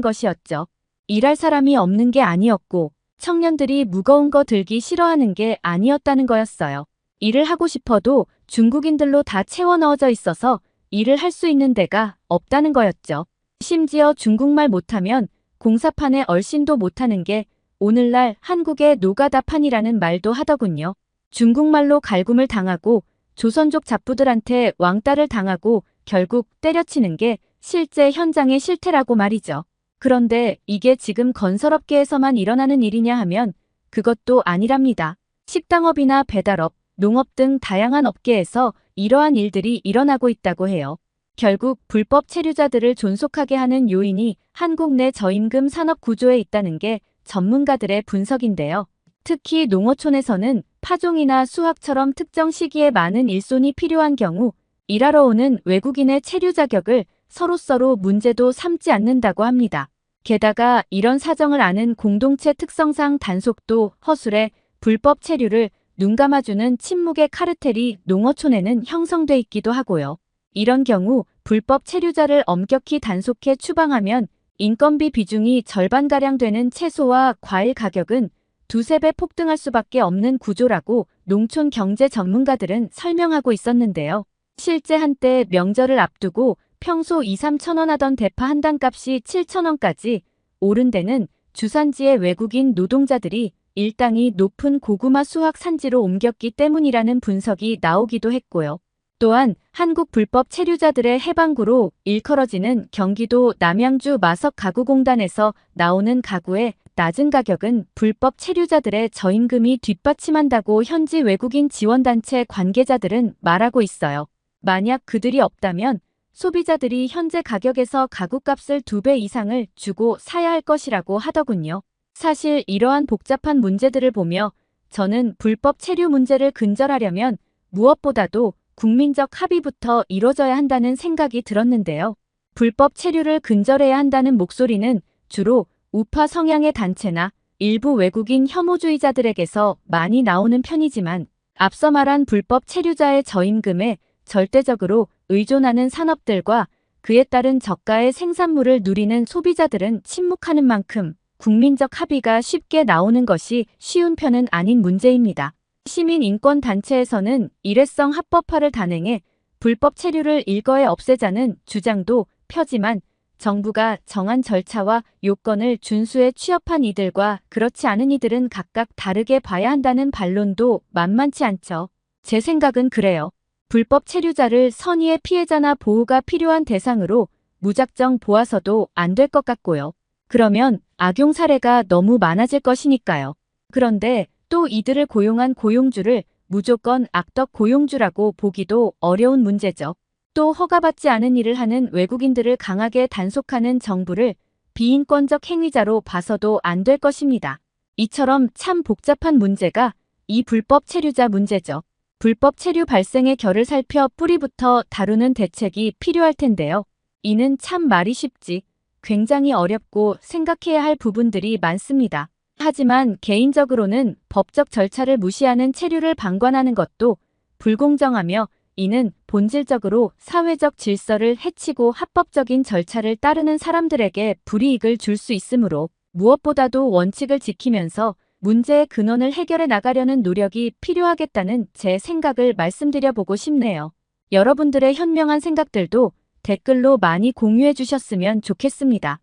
S1: 것이었죠. 일할 사람이 없는 게 아니었고 청년들이 무거운 거 들기 싫어하는 게 아니었다는 거였어요. 일을 하고 싶어도 중국인들로 다 채워 넣어져 있어서 일을 할 수 있는 데가 없다는 거였죠. 심지어 중국말 못하면 공사판에 얼씬도 못하는 게 오늘날 한국의 노가다판이라는 말도 하더군요. 중국말로 갈굼을 당하고 조선족 잡부들한테 왕따를 당하고 결국 때려치는 게 실제 현장의 실태라고 말이죠. 그런데 이게 지금 건설업계에서만 일어나는 일이냐 하면 그것도 아니랍니다. 식당업이나 배달업, 농업 등 다양한 업계에서 이러한 일들이 일어나고 있다고 해요. 결국 불법 체류자들을 존속하게 하는 요인이 한국 내 저임금 산업 구조에 있다는 게 전문가들의 분석인데요. 특히 농어촌에서는 파종이나 수확처럼 특정 시기에 많은 일손이 필요한 경우 일하러 오는 외국인의 체류 자격을 서로 문제도 삼지 않는다고 합니다. 게다가 이런 사정을 아는 공동체 특성상 단속도 허술해 불법 체류를 눈감아주는 침묵의 카르텔이 농어촌에는 형성돼 있기도 하고요. 이런 경우 불법 체류자를 엄격히 단속해 추방하면 인건비 비중이 절반가량 되는 채소와 과일 가격은 두세 배 폭등할 수밖에 없는 구조라고 농촌 경제 전문가들은 설명하고 있었는데요. 실제 한때 명절을 앞두고 평소 2~3천 원 하던 대파 한 단값이 7천 원까지 오른 데는 주산지의 외국인 노동자들이 일당이 높은 고구마 수확 산지로 옮겼기 때문이라는 분석이 나오기도 했고요. 또한 한국 불법 체류자들의 해방구로 일컬어지는 경기도 남양주 마석가구공단에서 나오는 가구의 낮은 가격은 불법 체류자들의 저임금이 뒷받침한다고 현지 외국인 지원단체 관계자들은 말하고 있어요. 만약 그들이 없다면 소비자들이 현재 가격에서 가구값을 2배 이상을 주고 사야 할 것이라고 하더군요. 사실 이러한 복잡한 문제들을 보며 저는 불법 체류 문제를 근절하려면 무엇보다도 국민적 합의부터 이뤄져야 한다는 생각이 들었는데요. 불법 체류를 근절해야 한다는 목소리는 주로 우파 성향의 단체나 일부 외국인 혐오주의자들에게서 많이 나오는 편이지만 앞서 말한 불법 체류자의 저임금에 절대적으로 의존하는 산업들과 그에 따른 저가의 생산물을 누리는 소비자들은 침묵하는 만큼 국민적 합의가 쉽게 나오는 것이 쉬운 편은 아닌 문제입니다. 시민인권단체에서는 일회성 합법화를 단행해 불법 체류를 일거에 없애자는 주장도 펴지만 정부가 정한 절차와 요건을 준수해 취업한 이들과 그렇지 않은 이들은 각각 다르게 봐야 한다는 반론도 만만치 않죠. 제 생각은 그래요. 불법 체류자를 선의의 피해자나 보호가 필요한 대상으로 무작정 보아서도 안 될 것 같고요. 그러면 악용 사례가 너무 많아질 것이니까요. 그런데 또 이들을 고용한 고용주를 무조건 악덕 고용주라고 보기도 어려운 문제죠. 또 허가받지 않은 일을 하는 외국인들을 강하게 단속하는 정부를 비인권적 행위자로 봐서도 안 될 것입니다. 이처럼 참 복잡한 문제가 이 불법 체류자 문제죠. 불법 체류 발생의 결을 살펴 뿌리부터 다루는 대책이 필요할 텐데요. 이는 참 말이 쉽지 굉장히 어렵고 생각해야 할 부분들이 많습니다. 하지만 개인적으로는 법적 절차를 무시하는 체류를 방관하는 것도 불공정하며 이는 본질적으로 사회적 질서를 해치고 합법적인 절차를 따르는 사람들에게 불이익을 줄 수 있으므로 무엇보다도 원칙을 지키면서 문제의 근원을 해결해 나가려는 노력이 필요하겠다는 제 생각을 말씀드려보고 싶네요. 여러분들의 현명한 생각들도 댓글로 많이 공유해 주셨으면 좋겠습니다.